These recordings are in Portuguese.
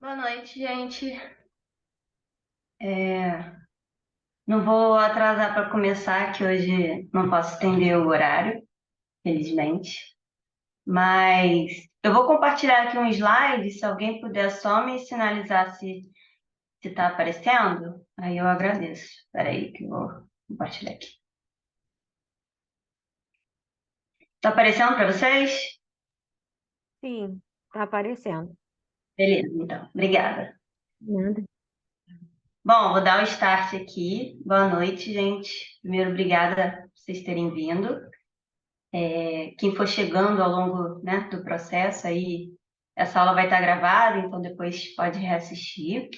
Boa noite, gente. Não vou atrasar para começar, que hoje não posso estender o horário, felizmente. Mas eu vou compartilhar aqui um slide, se alguém puder só me sinalizar se está aparecendo, aí eu agradeço. Espera aí que eu vou compartilhar aqui. Está aparecendo para vocês? Sim, tá aparecendo. Beleza, então. Obrigada. Nada. Bom, vou dar o start aqui. Boa noite, gente. Primeiro, obrigada por vocês terem vindo. Quem for chegando ao longo, né, do processo, aí essa aula vai estar gravada, então depois pode reassistir.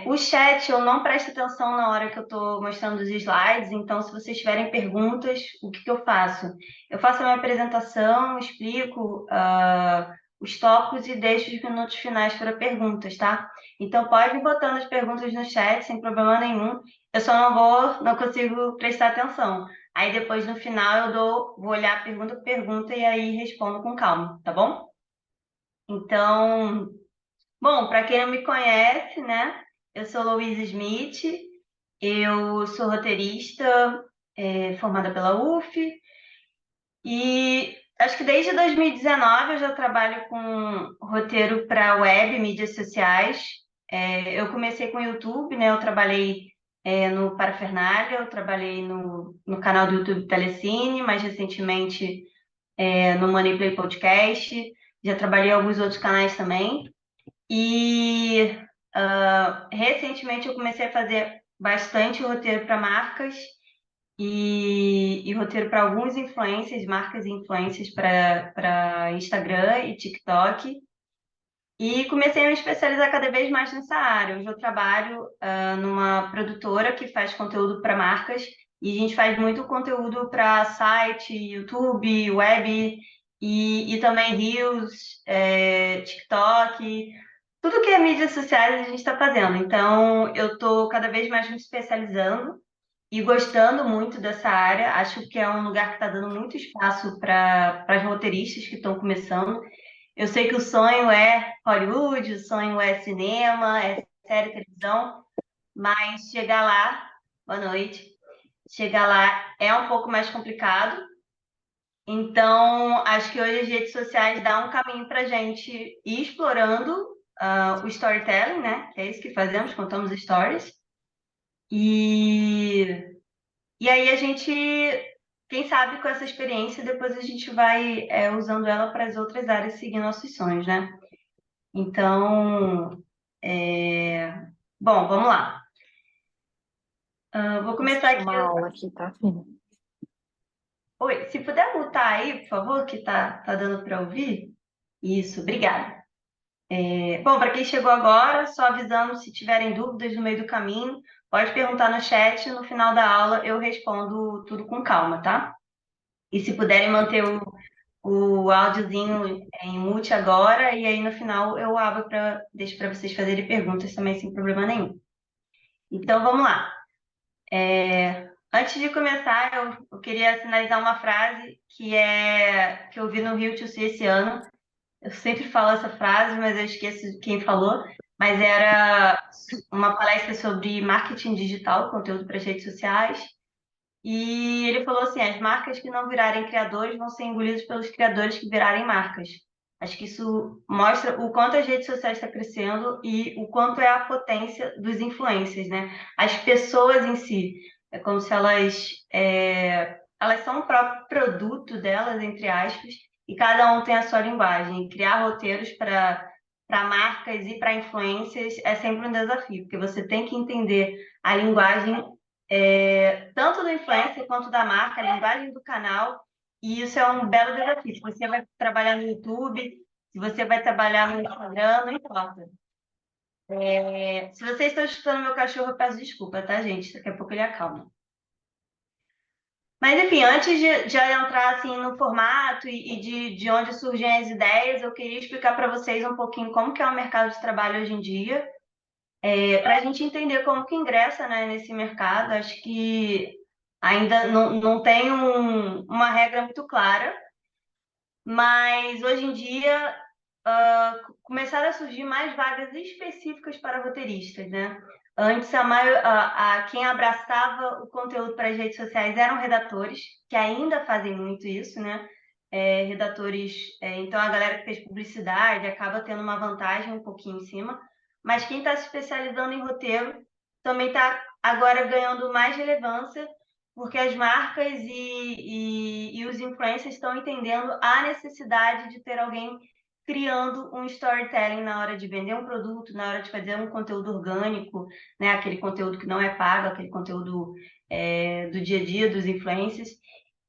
O chat eu não presto atenção na hora que eu estou mostrando os slides, então se vocês tiverem perguntas, o que eu faço? Eu faço a minha apresentação, explico os tópicos e deixo os minutos finais para perguntas, tá? Então pode ir botando as perguntas no chat sem problema nenhum. Eu só não consigo prestar atenção. Aí depois no final vou olhar pergunta por pergunta e aí respondo com calma, tá bom? Então, bom, para quem não me conhece, né? Eu sou Louise Smith, eu sou roteirista, formada pela UF, e acho que desde 2019 eu já trabalho com roteiro para web, mídias sociais. Eu comecei com o YouTube, né? Eu trabalhei no Parafernália, eu trabalhei no canal do YouTube Telecine, mais recentemente no Moneyplay Podcast, já trabalhei em alguns outros canais também. E recentemente eu comecei a fazer bastante roteiro para marcas e roteiro para alguns influencers, marcas e influencers para Instagram e TikTok. E comecei a me especializar cada vez mais nessa área. Hoje eu trabalho numa produtora que faz conteúdo para marcas e a gente faz muito conteúdo para site, YouTube, web e também Reels, TikTok. Tudo que é mídias sociais a gente está fazendo. Então, eu estou cada vez mais me especializando e gostando muito dessa área. Acho que é um lugar que está dando muito espaço para as roteiristas que estão começando. Eu sei que o sonho é Hollywood, o sonho é cinema, é série, televisão, mas chegar lá, boa noite, chegar lá é um pouco mais complicado. Então, acho que hoje as redes sociais dão um caminho para a gente ir explorando o storytelling, né? Que é isso que fazemos, contamos stories. E, e aí a gente, quem sabe com essa experiência, depois a gente vai usando ela para as outras áreas, seguir nossos sonhos, né? Então, bom, vamos lá. Vou começar Assistir aqui. uma aula aqui, tá, filha? Oi, se puder mutar aí, por favor, que tá dando para ouvir. Isso, obrigada. Bom, para quem chegou agora, só avisando se tiverem dúvidas no meio do caminho, pode perguntar no chat, no final da aula eu respondo tudo com calma, tá? E se puderem manter o áudiozinho em mute agora, e aí no final eu abro deixo para vocês fazerem perguntas também sem problema nenhum. Então vamos lá. Antes de começar, eu queria sinalizar uma frase que eu vi no Rio to See esse ano. Eu sempre falo essa frase, mas eu esqueço de quem falou. Mas era uma palestra sobre marketing digital, conteúdo para as redes sociais. E ele falou assim: as marcas que não virarem criadores vão ser engolidas pelos criadores que virarem marcas. Acho que isso mostra o quanto as redes sociais estão crescendo e o quanto é a potência dos influencers, né? As pessoas em si. É como se elas são o próprio produto delas, entre aspas, e cada um tem a sua linguagem. Criar roteiros para marcas e para influências é sempre um desafio, porque você tem que entender a linguagem tanto do influencer quanto da marca, a linguagem do canal, e isso é um belo desafio. Se você vai trabalhar no YouTube, se você vai trabalhar no Instagram, não importa. Se vocês estão escutando meu cachorro, eu peço desculpa, tá, gente? Daqui a pouco ele acalma. Mas, enfim, antes de entrar assim, no formato e de onde surgem as ideias, eu queria explicar para vocês um pouquinho como que é o mercado de trabalho hoje em dia, para a gente entender como que ingressa, né, nesse mercado. Acho que ainda não tem uma regra muito clara, mas hoje em dia começaram a surgir mais vagas específicas para roteiristas, né? Antes, quem abraçava o conteúdo para as redes sociais eram redatores, que ainda fazem muito isso, né? Redatores, então a galera que fez publicidade acaba tendo uma vantagem um pouquinho em cima, mas quem está se especializando em roteiro também está agora ganhando mais relevância, porque as marcas e os influencers estão entendendo a necessidade de ter alguém criando um storytelling na hora de vender um produto, na hora de fazer um conteúdo orgânico, né? Aquele conteúdo que não é pago, aquele conteúdo do dia a dia dos influencers.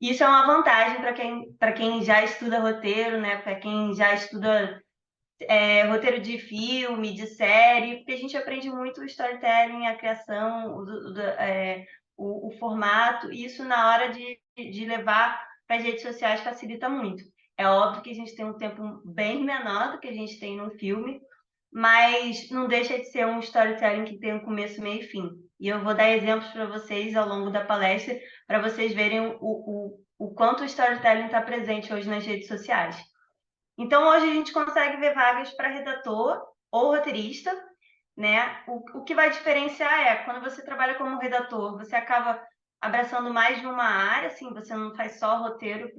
Isso é uma vantagem para quem já estuda roteiro, né? Para quem já estuda roteiro de filme, de série, porque a gente aprende muito o storytelling, a criação, o formato, e isso na hora de levar para as redes sociais facilita muito. É óbvio que a gente tem um tempo bem menor do que a gente tem no filme, mas não deixa de ser um storytelling que tem um começo, meio e fim. E eu vou dar exemplos para vocês ao longo da palestra, para vocês verem o quanto o storytelling está presente hoje nas redes sociais. Então, hoje a gente consegue ver vagas para redator ou roteirista, né? O que vai diferenciar é quando você trabalha como redator, você acaba abraçando mais de uma área, assim, você não faz só roteiro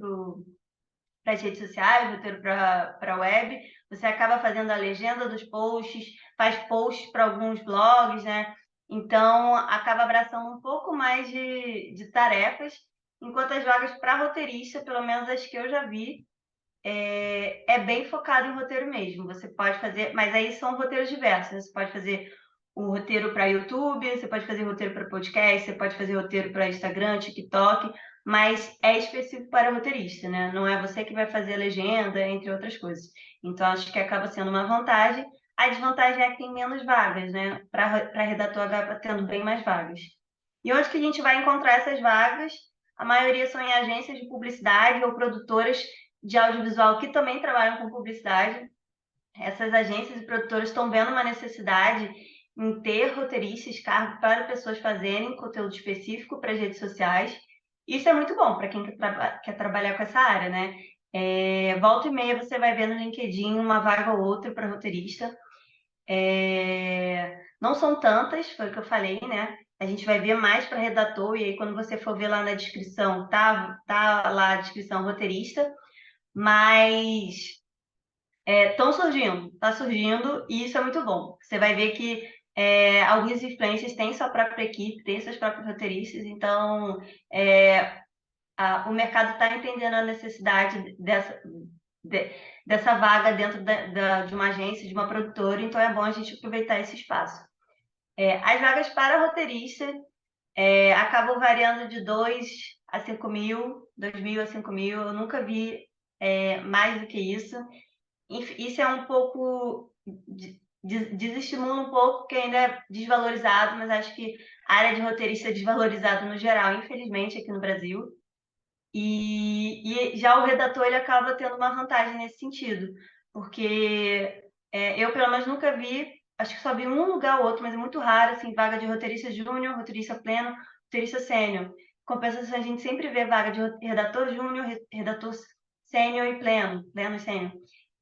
para as redes sociais, roteiro para a web, você acaba fazendo a legenda dos posts, faz posts para alguns blogs, né? Então, acaba abraçando um pouco mais de tarefas, enquanto as vagas para roteirista, pelo menos as que eu já vi, é bem focado em roteiro mesmo. Você pode fazer, mas aí são roteiros diversos, né? Você pode fazer um roteiro para YouTube, você pode fazer roteiro para podcast, você pode fazer roteiro para Instagram, TikTok, mas é específico para roteirista, né? Não é você que vai fazer a legenda, entre outras coisas. Então, acho que acaba sendo uma vantagem. A desvantagem é que tem menos vagas, né? Para redator acaba tendo bem mais vagas. E onde que a gente vai encontrar essas vagas? A maioria são em agências de publicidade ou produtoras de audiovisual que também trabalham com publicidade. Essas agências e produtoras estão vendo uma necessidade em ter roteiristas, cargo para pessoas fazerem conteúdo específico para as redes sociais. Isso é muito bom para quem quer trabalhar com essa área, né? Volta e meia você vai ver no LinkedIn uma vaga ou outra para roteirista. Não são tantas, foi o que eu falei, né? A gente vai ver mais para redator, e aí quando você for ver lá na descrição, tá lá a descrição roteirista, mas estão surgindo, está surgindo, e isso é muito bom. Você vai ver que alguns influencers têm sua própria equipe, têm seus próprios roteiristas, então o mercado está entendendo a necessidade de- dessa vaga dentro de uma agência, de uma produtora, então é bom a gente aproveitar esse espaço. As vagas para roteirista acabam variando de 2 a 5 mil, 2.000 a 5 mil, eu nunca vi mais do que isso. Isso é um pouco, desestimula um pouco, porque ainda é desvalorizado, mas acho que a área de roteirista é desvalorizada no geral, infelizmente, aqui no Brasil. E já o redator ele acaba tendo uma vantagem nesse sentido, porque eu, pelo menos, nunca vi, acho que só vi um lugar ou outro, mas é muito raro, assim, vaga de roteirista júnior, roteirista pleno, roteirista sênior. Compensação, a gente sempre vê vaga de redator júnior, redator sênior e pleno, pleno e sênior.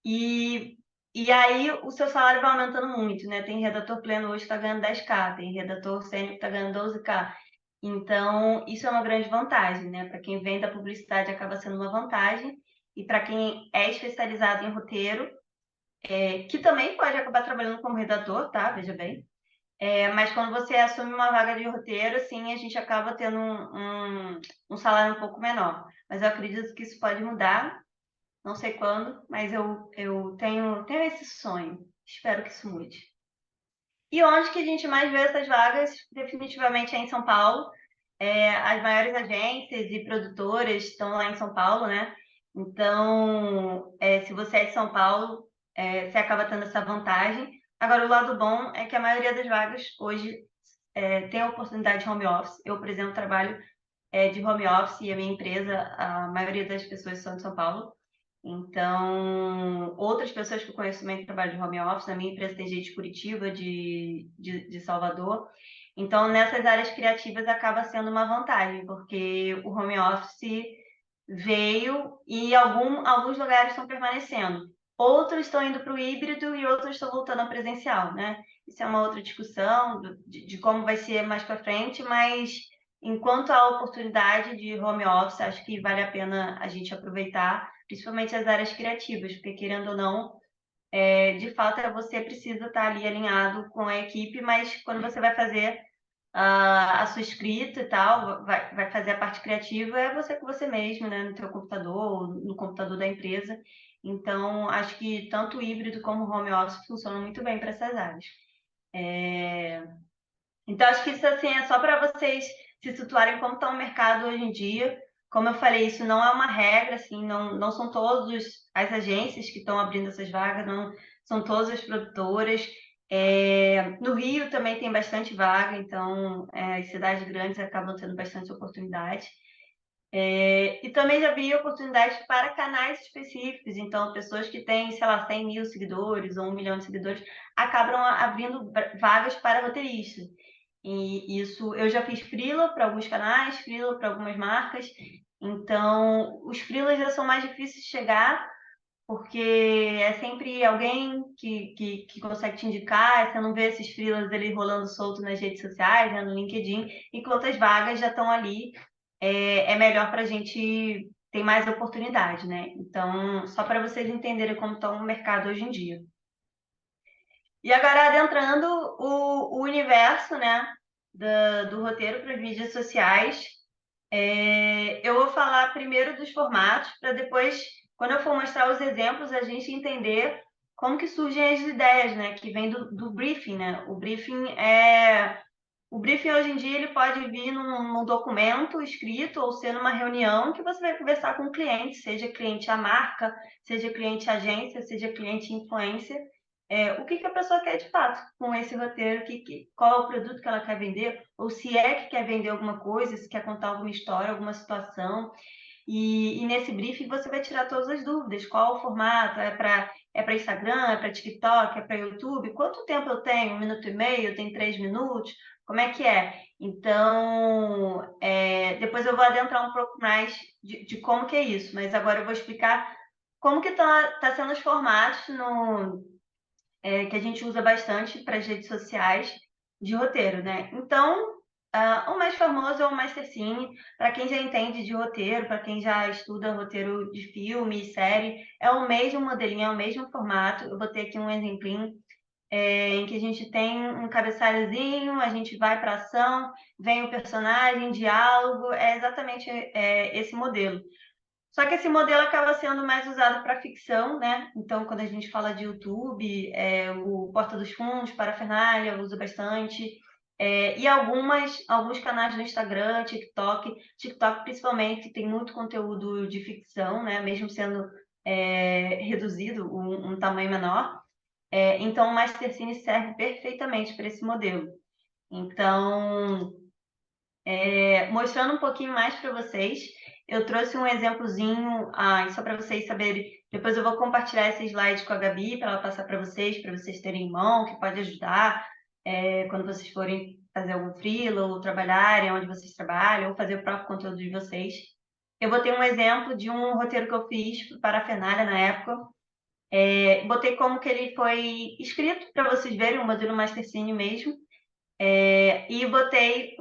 E, e aí o seu salário vai aumentando muito, né? Tem redator pleno hoje que está ganhando 10K, tem redator sênior que está ganhando 12K. Então, isso é uma grande vantagem, né? Para quem vem da publicidade acaba sendo uma vantagem, e para quem é especializado em roteiro, que também pode acabar trabalhando como redator, tá? Veja bem. Mas quando você assume uma vaga de roteiro, sim, a gente acaba tendo um salário um pouco menor. Mas eu acredito que isso pode mudar, não sei quando, mas eu tenho esse sonho. Espero que isso mude. E onde que a gente mais vê essas vagas? Definitivamente é em São Paulo. As maiores agências e produtoras estão lá em São Paulo, né? Então, se você é de São Paulo, você acaba tendo essa vantagem. Agora, o lado bom é que a maioria das vagas hoje tem a oportunidade de home office. Eu, por exemplo, trabalho de home office, e a minha empresa, a maioria das pessoas são de São Paulo. Então, outras pessoas que eu conheço também trabalham de home office. Na minha empresa tem gente de Curitiba, de Salvador. Então, nessas áreas criativas acaba sendo uma vantagem, porque o home office veio e alguns lugares estão permanecendo. Outros estão indo para o híbrido e outros estão voltando ao presencial, né? Isso é uma outra discussão de como vai ser mais para frente, mas enquanto há oportunidade de home office, acho que vale a pena a gente aproveitar, principalmente as áreas criativas, porque querendo ou não, de fato você precisa estar ali alinhado com a equipe, mas quando você vai fazer a sua escrita e tal, vai fazer a parte criativa, é você com você mesmo, né? No teu computador, no computador da empresa. Então, acho que tanto o híbrido como o home office funcionam muito bem para essas áreas. Então, acho que isso assim, é só para vocês se situarem como está o mercado hoje em dia. Como eu falei, isso não é uma regra, assim, não são todas as agências que estão abrindo essas vagas, não são todas as produtoras. No Rio também tem bastante vaga, então as cidades grandes acabam tendo bastante oportunidade. E também já vi oportunidades para canais específicos, então pessoas que têm, sei lá, 100 mil seguidores ou 1 milhão de seguidores acabam abrindo vagas para roteiristas. E isso, eu já fiz freela para alguns canais, freela para algumas marcas, então os freelas já são mais difíceis de chegar, porque é sempre alguém que consegue te indicar, você não vê esses freelas ali rolando solto nas redes sociais, né, no LinkedIn, enquanto as vagas já estão ali, é melhor para a gente ter mais oportunidade, né? Então, só para vocês entenderem como está o mercado hoje em dia. E agora, adentrando o universo, né, do roteiro para as mídias sociais, eu vou falar primeiro dos formatos, para depois, quando eu for mostrar os exemplos, a gente entender como que surgem as ideias, né, que vem do briefing, né? O briefing hoje em dia ele pode vir num documento escrito ou ser numa reunião que você vai conversar com o cliente, seja cliente a marca, seja cliente agência, seja cliente influência. O que a pessoa quer de fato com esse roteiro, qual é o produto que ela quer vender, ou se é que quer vender alguma coisa, se quer contar alguma história, alguma situação. E nesse briefing você vai tirar todas as dúvidas. Qual o formato? É para Instagram? É para TikTok? É para YouTube? Quanto tempo eu tenho? 1 minuto e meio? Eu tenho 3 minutos? Como é que é? Então, depois eu vou adentrar um pouco mais de como que é isso. Mas agora eu vou explicar como que tá sendo os formatos que a gente usa bastante para as redes sociais de roteiro, né? Então, o mais famoso é o Mastercine, para quem já entende de roteiro, para quem já estuda roteiro de filme e série, é o mesmo modelinho, é o mesmo formato. Eu botei aqui um exemplinho em que a gente tem um cabeçalhozinho, a gente vai para ação, vem o personagem, diálogo, é exatamente esse modelo. Só que esse modelo acaba sendo mais usado para ficção, né? Então, quando a gente fala de YouTube, o Porta dos Fundos, Parafernália, usa bastante. E alguns canais no Instagram, TikTok principalmente, tem muito conteúdo de ficção, né? Mesmo sendo reduzido, um tamanho menor. Então, o Mastercine serve perfeitamente para esse modelo. Então, mostrando um pouquinho mais para vocês, eu trouxe um exemplozinho, só para vocês saberem. Depois eu vou compartilhar esse slide com a Gabi para ela passar para vocês terem em mão, que pode ajudar quando vocês forem fazer algum freela ou trabalharem onde vocês trabalham, ou fazer o próprio conteúdo de vocês. Eu botei um exemplo de um roteiro que eu fiz para a Fenália na época. Botei como que ele foi escrito para vocês verem, o modelo Mastercine mesmo. E botei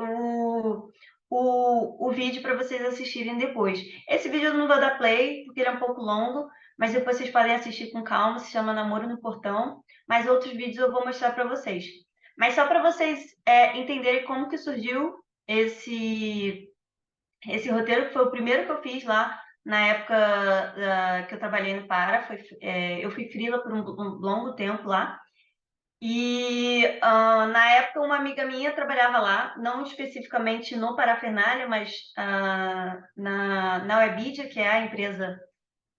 o vídeo para vocês assistirem depois. Esse vídeo eu não vou dar play, porque ele é um pouco longo, mas depois vocês podem assistir com calma, se chama Namoro no Portão. Mas outros vídeos eu vou mostrar para vocês. Mas só para vocês entenderem como que surgiu esse roteiro, que foi o primeiro que eu fiz lá na época que eu trabalhei no Para. Eu fui freela por um longo tempo lá. E na época uma amiga minha trabalhava lá, não especificamente no Parafernália, mas na Webidia, que é a empresa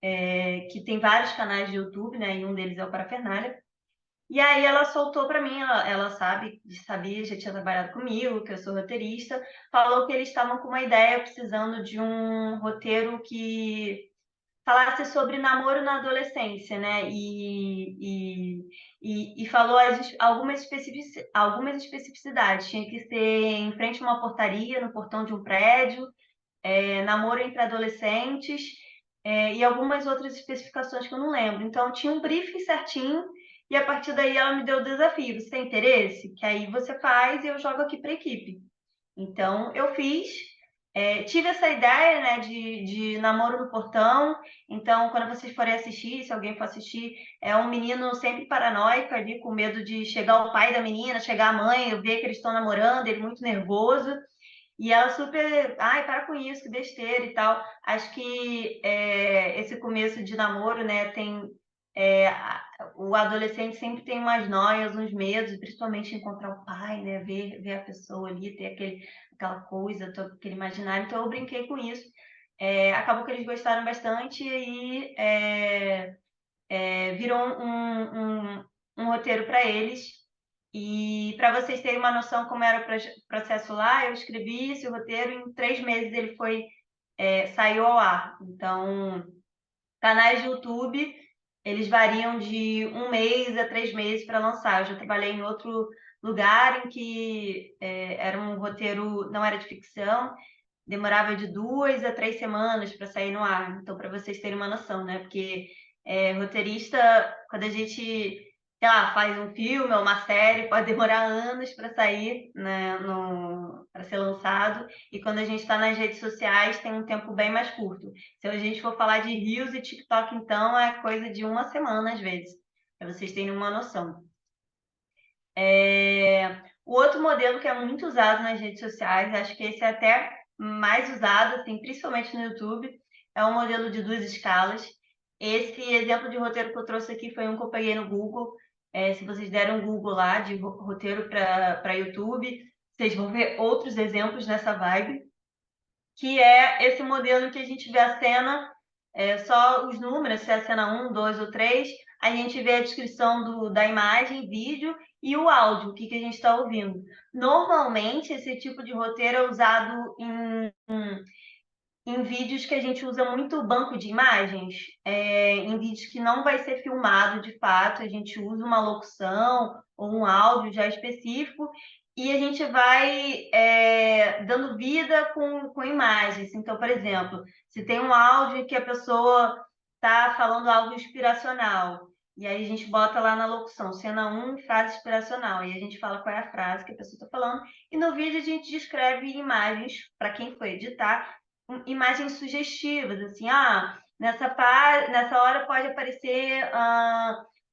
que tem vários canais de YouTube, né? E um deles é o Parafernália. E aí ela soltou para mim, ela sabia, já tinha trabalhado comigo, que eu sou roteirista, falou que eles estavam com uma ideia, precisando de um roteiro que falasse sobre namoro na adolescência, né? E falou algumas especificidades. Tinha que ser em frente a uma portaria, no portão de um prédio, namoro entre adolescentes. e algumas outras especificações que eu não lembro. Então, tinha um briefing certinho, e a partir daí ela me deu o desafio. Você tem interesse? Que aí você faz e eu jogo aqui para a equipe. Então, eu fiz, tive essa ideia, né, de namoro no portão. Então, quando vocês forem assistir, se alguém for assistir, é um menino sempre paranoico ali, com medo de chegar o pai da menina, chegar a mãe, eu ver que eles estão namorando, ele muito nervoso. E ela super, ai, para com isso, que besteira e tal. Acho que esse começo de namoro, né, o adolescente sempre tem umas noias, uns medos, principalmente encontrar o pai, né, ver a pessoa ali, ter aquela coisa, aquele imaginário. Então eu brinquei com isso. Acabou que eles gostaram bastante e virou um roteiro para eles. E para vocês terem uma noção como era o processo lá, eu escrevi esse roteiro, em 3 meses ele saiu ao ar. Então, canais de YouTube, eles variam de 1 mês a 3 meses para lançar. Eu já trabalhei em outro lugar em que era um roteiro, não era de ficção, demorava de 2 a 3 semanas para sair no ar. Então, para vocês terem uma noção, né? Porque roteirista, quando a gente, sei lá, faz um filme ou uma série, pode demorar anos para sair, né, para ser lançado. E quando a gente está nas redes sociais, tem um tempo bem mais curto. Se a gente for falar de Reels e TikTok, então, é coisa de 1 semana, às vezes, para vocês terem uma noção. O outro modelo que é muito usado nas redes sociais, acho que esse é até mais usado, assim, principalmente no YouTube, é o modelo de 2 escalas. Esse exemplo de roteiro que eu trouxe aqui foi um que eu peguei no Google. Se vocês derem um Google lá de roteiro para YouTube, vocês vão ver outros exemplos nessa vibe, que é esse modelo que a gente vê a cena, só os números, se é a cena 1, 2 ou 3, a gente vê a descrição da imagem, vídeo e o áudio, o que a gente está ouvindo. Normalmente, esse tipo de roteiro é usado em vídeos que a gente usa muito banco de imagens, em vídeos que não vai ser filmado de fato, a gente usa uma locução ou um áudio já específico e a gente vai dando vida com imagens. Então, por exemplo, se tem um áudio que a pessoa está falando algo inspiracional, e aí a gente bota lá na locução, cena 1, frase inspiracional, e a gente fala qual é a frase que a pessoa está falando, e no vídeo a gente descreve imagens para quem foi editar, imagens sugestivas, assim, nessa hora pode aparecer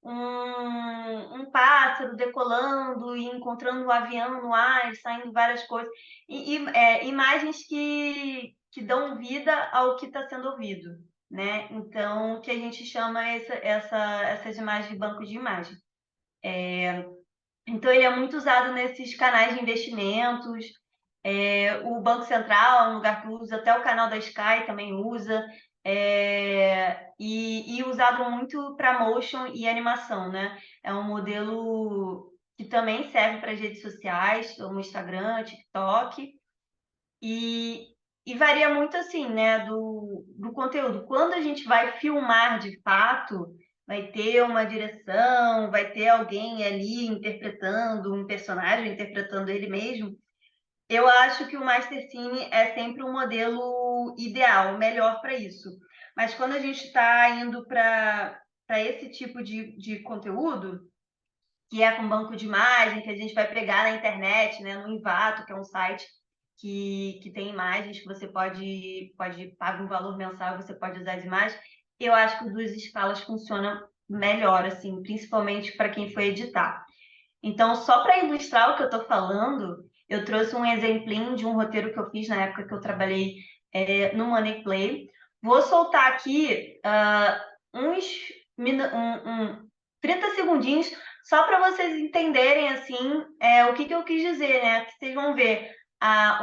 um pássaro decolando e encontrando um avião no ar, saindo várias coisas, imagens que dão vida ao que está sendo ouvido, né? Então, que a gente chama essas imagens de banco de imagem. Então, ele é muito usado nesses canais de investimentos. O Banco Central é um lugar que usa, até o canal da Sky também usa, e usado muito para motion e animação, né? É um modelo que também serve para as redes sociais, como Instagram, TikTok, e varia muito assim, né, do conteúdo. Quando a gente vai filmar de fato, vai ter uma direção, vai ter alguém ali interpretando um personagem, interpretando ele mesmo. Eu acho que o Master Cine é sempre um modelo ideal, melhor para isso. Mas quando a gente está indo para esse tipo de conteúdo, que é com banco de imagem, que a gente vai pegar na internet, né, no Envato, que é um site que tem imagens que você pode pagar um valor mensal, você pode usar as imagens. Eu acho que o 2 escalas funciona melhor, assim, principalmente para quem foi editar. Então, só para ilustrar o que eu estou falando, eu trouxe um exemplinho de um roteiro que eu fiz na época que eu trabalhei no Money Play. Vou soltar aqui uns 30 segundinhos só para vocês entenderem assim o que eu quis dizer, né? Que vocês vão ver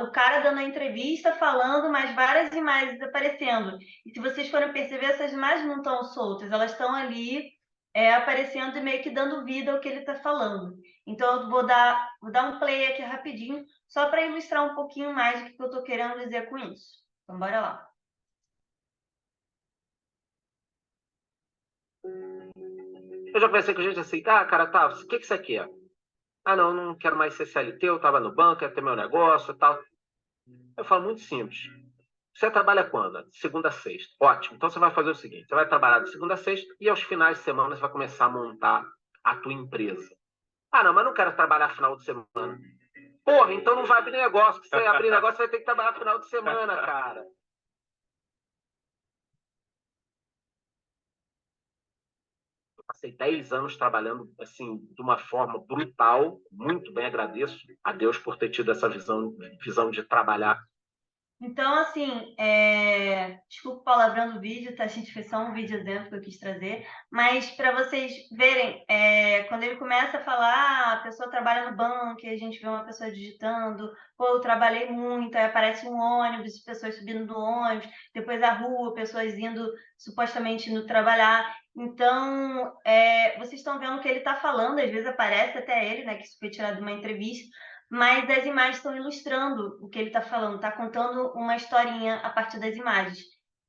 o cara dando a entrevista, falando, mas várias imagens aparecendo. E se vocês forem perceber, essas imagens não estão soltas, elas estão ali aparecendo e meio que dando vida ao que ele está falando. Então, eu vou dar um play aqui rapidinho, só para ilustrar um pouquinho mais o que eu estou querendo dizer com isso. Então, bora lá. Eu já pensei que a gente assim, cara, tá, o que você quer? Não, não quero mais ser CLT, eu tava no banco, quero ter meu negócio e tal. Eu falo muito simples. Você trabalha quando? Segunda a sexta. Ótimo. Então você vai fazer o seguinte: você vai trabalhar de segunda a sexta e aos finais de semana você vai começar a montar a tua empresa. Ah, não, mas não quero trabalhar final de semana. Porra, então não vai abrir negócio. Se você abrir negócio, você vai ter que trabalhar final de semana, cara. Eu passei 10 anos trabalhando assim de uma forma brutal. Muito bem, agradeço a Deus por ter tido essa visão de trabalhar. Então, assim, desculpa o palavrão do vídeo, tá? A gente fez só um vídeo exemplo que eu quis trazer, mas para vocês verem, quando ele começa a falar, a pessoa trabalha no banco, e a gente vê uma pessoa digitando, pô, eu trabalhei muito, aí aparece um ônibus, pessoas subindo do ônibus, depois a rua, pessoas indo supostamente indo trabalhar. Então, vocês estão vendo o que ele está falando, às vezes aparece até ele, né, que isso foi tirado de uma entrevista, mas as imagens estão ilustrando o que ele está falando, está contando uma historinha a partir das imagens.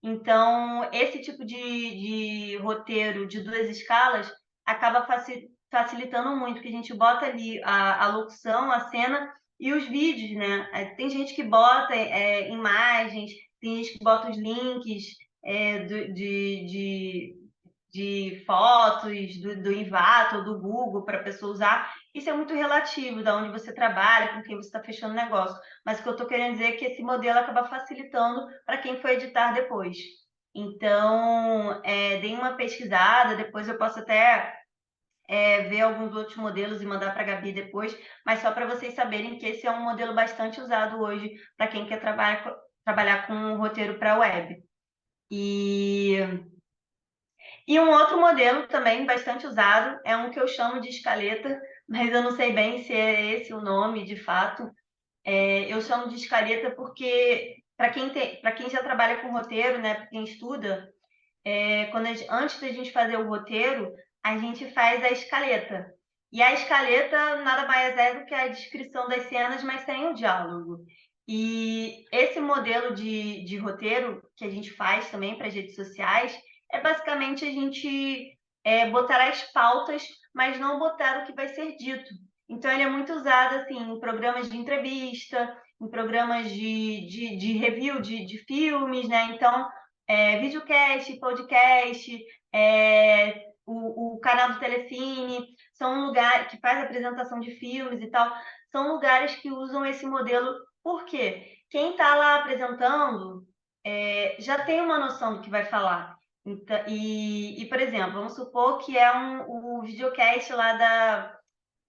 Então, esse tipo de roteiro de 2 escalas acaba facilitando muito, porque a gente bota ali a locução, a cena e os vídeos, né? Tem gente que bota imagens, tem gente que bota os links de fotos do Envato ou do Google para a pessoa usar. Isso é muito relativo, da onde você trabalha, com quem você está fechando o negócio. Mas o que eu estou querendo dizer é que esse modelo acaba facilitando para quem for editar depois. Então, dei uma pesquisada, depois eu posso até ver alguns outros modelos e mandar para a Gabi depois, mas só para vocês saberem que esse é um modelo bastante usado hoje para quem quer trabalhar com um roteiro para web. E um outro modelo também bastante usado é um que eu chamo de escaleta, mas eu não sei bem se é esse o nome de fato. Eu chamo de escaleta porque, para quem já trabalha com roteiro, né, para quem estuda, antes da gente fazer o roteiro, a gente faz a escaleta. E a escaleta nada mais é do que a descrição das cenas, mas sem o diálogo. E esse modelo de roteiro que a gente faz também para as redes sociais é basicamente a gente botar as pautas, mas não botar o que vai ser dito. Então, ele é muito usado assim, em programas de entrevista, em programas de review de filmes, né? Então, videocast, podcast, o canal do Telecine, são um lugar que faz apresentação de filmes e tal, são lugares que usam esse modelo. Por quê? Quem está lá apresentando já tem uma noção do que vai falar. Então, por exemplo, vamos supor que é o videocast lá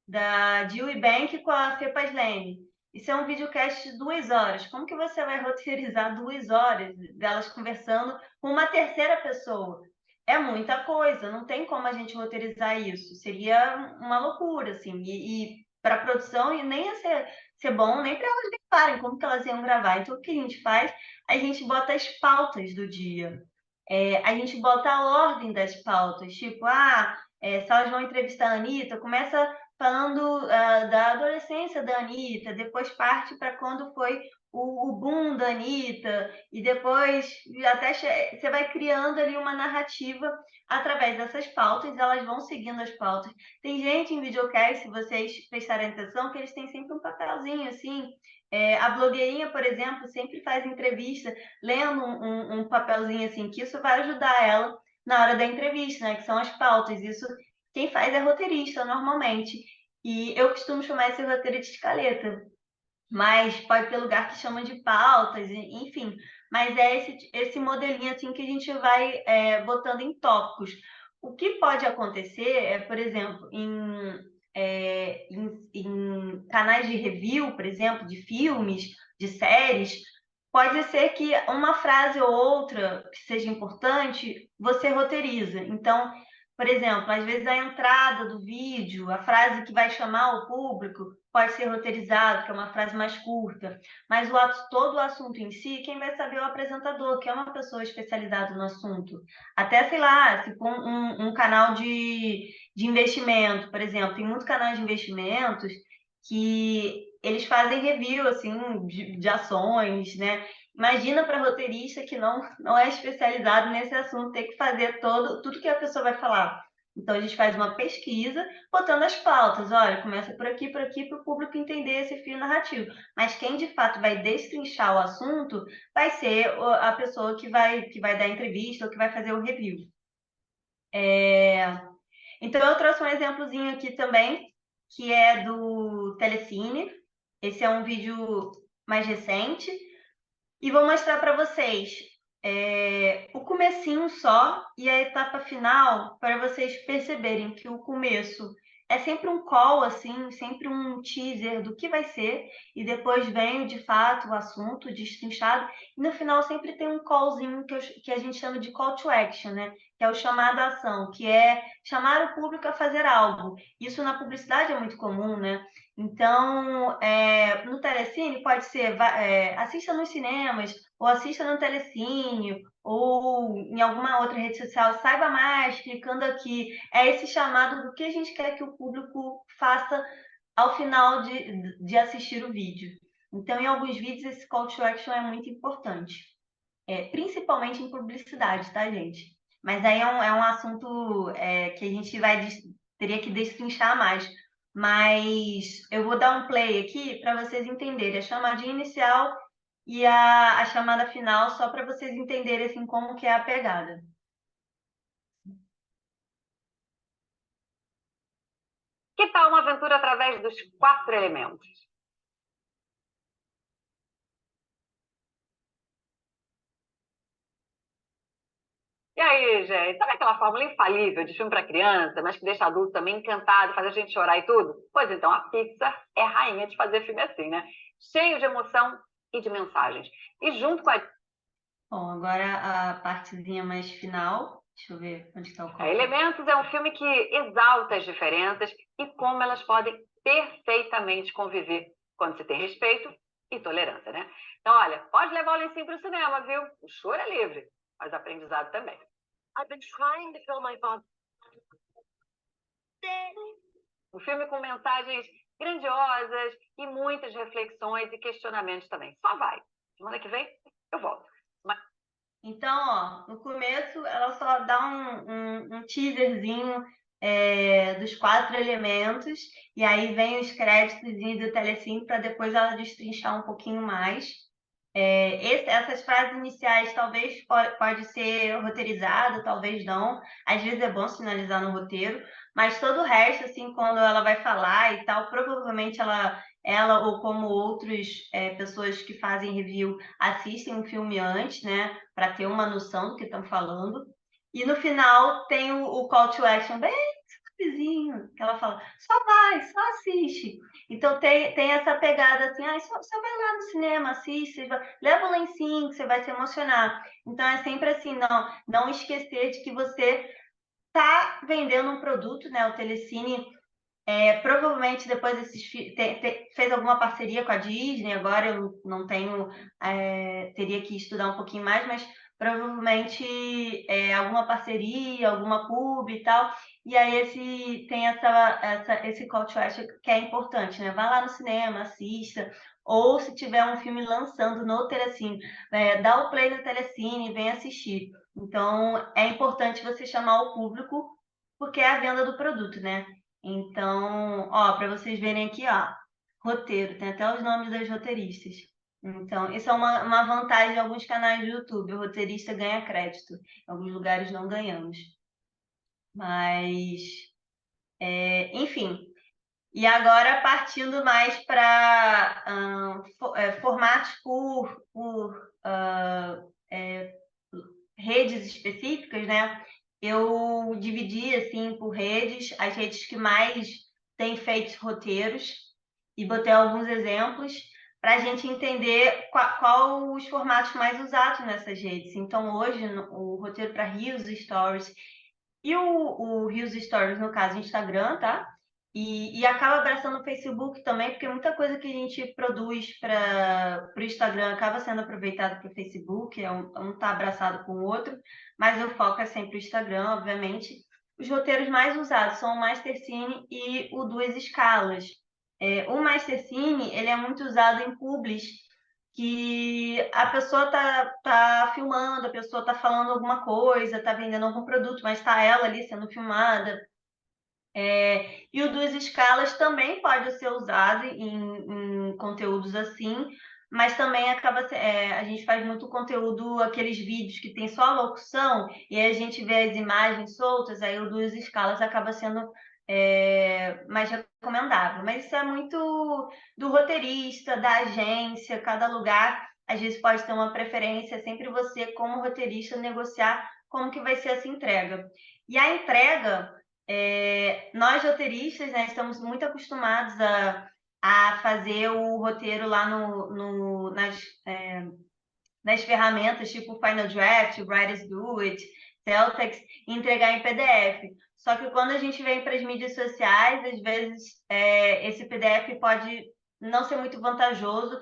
da Dewey Bank com a Fepas Leme. Isso é um videocast de 2 horas. Como que você vai roteirizar 2 horas delas conversando com uma terceira pessoa? É muita coisa, não tem como a gente roteirizar isso. Seria uma loucura, assim. E para a produção, e nem ia ser bom, nem para elas gravarem, como que elas iam gravar. Então, o que a gente faz? A gente bota as pautas do dia. A gente bota a ordem das pautas. Tipo, se elas vão entrevistar a Anitta, começa falando da adolescência da Anitta, depois parte para quando foi o boom da Anitta, e depois até você vai criando ali uma narrativa através dessas pautas, elas vão seguindo as pautas. Tem gente em videocast, se vocês prestarem atenção, que eles têm sempre um papelzinho assim. A blogueirinha, por exemplo, sempre faz entrevista lendo um papelzinho assim, que isso vai ajudar ela na hora da entrevista, né? Que são as pautas. Isso quem faz é roteirista, normalmente. E eu costumo chamar esse roteiro de escaleta, mas pode ter lugar que chama de pautas, enfim. Mas é esse modelinho assim que a gente vai botando em tópicos. O que pode acontecer por exemplo, em canais de review, por exemplo, de filmes, de séries, pode ser que uma frase ou outra que seja importante, você roteiriza. Então, por exemplo, às vezes a entrada do vídeo, a frase que vai chamar o público, pode ser roteirizado, que é uma frase mais curta, mas todo o assunto em si, quem vai saber é o apresentador, que é uma pessoa especializada no assunto. Até, sei lá, se for um canal de investimento, por exemplo, tem muitos canais de investimentos que eles fazem review, assim, de ações, né? Imagina para roteirista que não é especializado nesse assunto, ter que fazer tudo que a pessoa vai falar. Então, a gente faz uma pesquisa, botando as pautas. Olha, começa por aqui, para o público entender esse fio narrativo. Mas quem, de fato, vai destrinchar o assunto vai ser a pessoa que vai dar a entrevista ou que vai fazer o review. Então, eu trouxe um exemplozinho aqui também, que é do Telecine. Esse é um vídeo mais recente. E vou mostrar para vocês o comecinho só e a etapa final, para vocês perceberem que o começo é sempre um call, assim, sempre um teaser do que vai ser, e depois vem, de fato, o assunto destrinchado, e no final sempre tem um callzinho que a gente chama de call to action, né? Que é o chamado à ação, que é chamar o público a fazer algo. Isso na publicidade é muito comum, né? Então, no Telecine pode ser assista nos cinemas, ou assista no Telecine, ou em alguma outra rede social, saiba mais, clicando aqui. É esse chamado do que a gente quer que o público faça ao final de assistir o vídeo. Então, em alguns vídeos, esse call to action é muito importante, principalmente em publicidade, tá, gente? Mas aí é um assunto que a gente teria que destrinchar mais. Mas eu vou dar um play aqui para vocês entenderem a chamadinha inicial e a chamada final, só para vocês entenderem assim, como que é a pegada. Que tal uma aventura através dos 4 elementos? E aí, gente, sabe aquela fórmula infalível de filme para criança, mas que deixa adulto também encantado, faz a gente chorar e tudo? Pois então, a Pixar é rainha de fazer filme assim, né? Cheio de emoção e de mensagens. E junto com a Bom, agora a partezinha mais final. Deixa eu ver onde está o copo. Elementos é um filme que exalta as diferenças e como elas podem perfeitamente conviver quando se tem respeito e tolerância, né? Então, olha, pode levar o lencinho para o cinema, viu? O choro é livre, mas aprendizado também. Um filme com mensagens grandiosas e muitas reflexões e questionamentos também. Só vai. Semana que vem eu volto. Então, ó, no começo ela só dá um teaserzinho dos 4 elementos, e aí vem os créditos do Telecine para depois ela destrinchar um pouquinho mais. Essas frases iniciais talvez pode ser roteirizado, talvez não. Às vezes é bom sinalizar no roteiro, mas todo o resto, assim, quando ela vai falar e tal, provavelmente ela ou como outras pessoas que fazem review assistem um filme antes, né, para ter uma noção do que estão falando. E no final tem o call to action bem simplesinho, que ela fala, só vai, só assiste. Então tem essa pegada assim, só vai lá no cinema, assiste, leva o lencinho que você vai se emocionar. Então é sempre assim, não esquecer de que você está vendendo um produto, né? O Telecine provavelmente depois fez alguma parceria com a Disney, agora eu não tenho, teria que estudar um pouquinho mais, mas provavelmente alguma parceria, alguma pub e tal. E aí tem esse call to action que é importante, né? Vai lá no cinema, assista. Ou se tiver um filme lançando no Telecine, dá o play no Telecine e vem assistir. Então, é importante você chamar o público, porque é a venda do produto, né? Então, ó, para vocês verem aqui, ó, roteiro, tem até os nomes das roteiristas. Então, isso é uma vantagem de alguns canais do YouTube. O roteirista ganha crédito. Em alguns lugares não ganhamos. Mas, enfim. E agora partindo mais para formatos por redes específicas, né? Eu dividi assim por redes, as redes que mais têm feito roteiros, e botei alguns exemplos para a gente entender qual os formatos mais usados nessas redes. Então, hoje, o roteiro para Reels, Stories e o Reels Stories, no caso, Instagram, tá? E acaba abraçando o Facebook também, porque muita coisa que a gente produz para o Instagram acaba sendo aproveitado para o Facebook, um tá abraçado com o outro, mas o foco é sempre o Instagram, obviamente. Os roteiros mais usados são o Mastercine e o Duas Escalas. O Mastercine, ele é muito usado em publis que a pessoa tá filmando, a pessoa tá falando alguma coisa, tá vendendo algum produto, mas tá ela ali sendo filmada. E o duas escalas também pode ser usado em conteúdos assim, mas também a gente faz muito conteúdo, aqueles vídeos que tem só a locução, e aí a gente vê as imagens soltas, aí o duas escalas acaba sendo mais recomendável. Mas isso é muito do roteirista, da agência, cada lugar às vezes pode ter uma preferência, é sempre você, como roteirista, negociar como que vai ser essa entrega. E a entrega. Nós, roteiristas, né, estamos muito acostumados a fazer o roteiro lá nas ferramentas tipo Final Draft, Writers Do It, Celtex, e entregar em PDF. Só que quando a gente vem para as mídias sociais, às vezes esse PDF pode não ser muito vantajoso,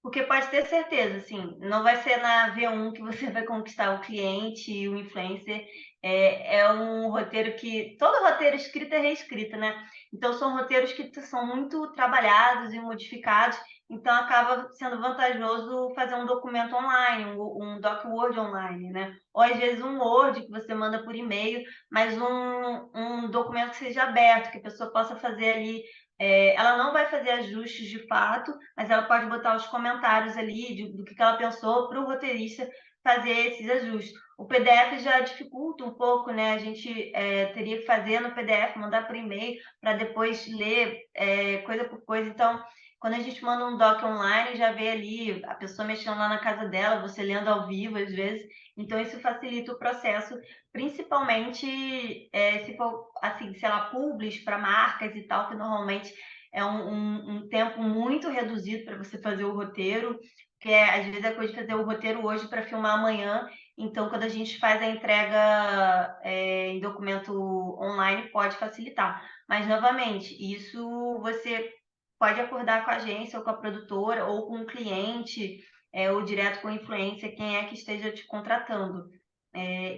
porque pode ter certeza, assim, não vai ser na V1 que você vai conquistar o cliente e o influencer. É um roteiro que... Todo roteiro escrito é reescrito, né? Então, são roteiros que são muito trabalhados e modificados, então acaba sendo vantajoso fazer um documento online, um doc Word online, né? Ou, às vezes, um Word que você manda por e-mail, mas um documento que seja aberto, que a pessoa possa fazer ali... ela não vai fazer ajustes de fato, mas ela pode botar os comentários ali do que ela pensou para o roteirista fazer esses ajustes. O PDF já dificulta um pouco, né? A gente teria que fazer no PDF, mandar por e-mail para depois ler coisa por coisa. Então, quando a gente manda um doc online, já vê ali a pessoa mexendo lá na casa dela, você lendo ao vivo às vezes. Então, isso facilita o processo, principalmente se for, assim, sei lá, publis para marcas e tal, que normalmente é um tempo muito reduzido para você fazer o roteiro, que às vezes é coisa de fazer o roteiro hoje para filmar amanhã. Então, quando a gente faz a entrega em documento online, pode facilitar. Mas, novamente, isso você pode acordar com a agência ou com a produtora ou com o cliente, ou direto com o influencer, quem é que esteja te contratando.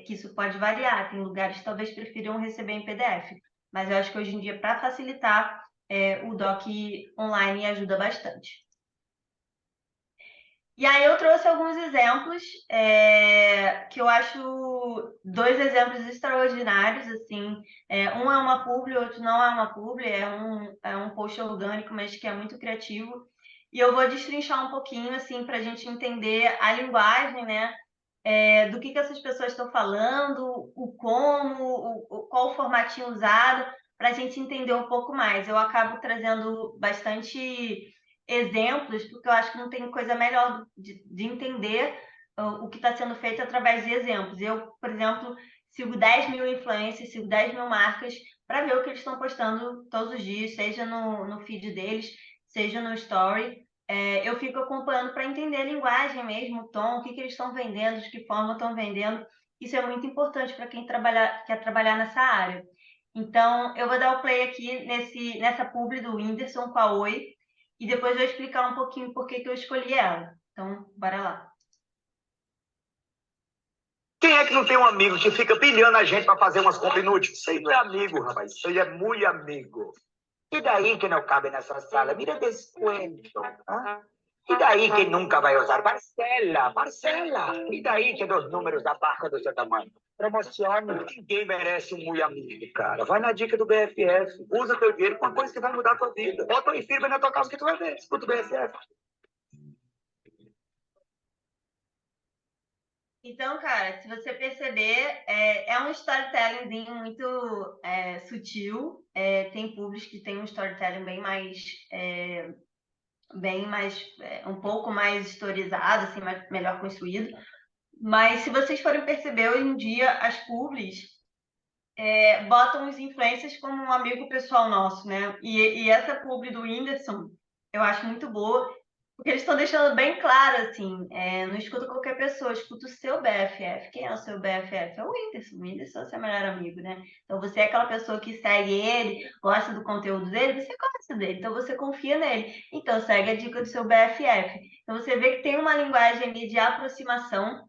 Que isso pode variar. Tem lugares que talvez prefiram receber em PDF. Mas eu acho que hoje em dia, para facilitar, o doc online ajuda bastante. E aí eu trouxe alguns exemplos, que eu acho dois exemplos extraordinários, assim. Um é uma publi, o outro não é uma publi, é um post orgânico, mas que é muito criativo. E eu vou destrinchar um pouquinho, assim, para a gente entender a linguagem, né? Do que essas pessoas estão falando, o como, qual o formatinho usado, para a gente entender um pouco mais. Eu acabo trazendo bastante exemplos, porque eu acho que não tem coisa melhor de entender o que está sendo feito através de exemplos. Eu, por exemplo, sigo 10 mil influencers, sigo 10 mil marcas para ver o que eles estão postando todos os dias, seja no feed deles, seja no story. Eu fico acompanhando para entender a linguagem mesmo, o tom, o que eles estão vendendo, de que forma estão vendendo. Isso é muito importante para quem quer trabalhar nessa área. Então, eu vou dar o play aqui nessa publi do Whindersson com a Oi, e depois vou explicar um pouquinho por que eu escolhi ela. Então, bora lá. Quem é que não tem um amigo que fica pilhando a gente para fazer umas compras inúteis? Isso aí não é amigo, rapaz. Isso aí é muito amigo. E daí que não cabe nessa sala? Mira descuento. ¿Ah? E daí que nunca vai usar? Parcela, parcela. E daí que dos números da barca do seu tamanho? Promocione. Ninguém merece um muito amigo, cara. Vai na dica do BFF. Usa teu dinheiro com uma coisa que vai mudar a tua vida. Bota um firme na tua casa que tu vai ver. Escuta o BFF. Então, cara, se você perceber, é um storytellingzinho muito sutil. Tem publis que tem um storytelling um pouco mais historizado, assim, melhor construído. Mas se vocês forem perceber, hoje em dia, as publis botam os influencers como um amigo pessoal nosso, né? E essa publi do Whindersson, eu acho muito boa, porque eles estão deixando bem claro, assim, não escuta qualquer pessoa, escuta o seu BFF. Quem é o seu BFF? É o Whindersson. O Whindersson é o seu melhor amigo, né? Então, você é aquela pessoa que segue ele, gosta do conteúdo dele, você gosta dele, então você confia nele. Então, segue a dica do seu BFF. Então, você vê que tem uma linguagem ali de aproximação,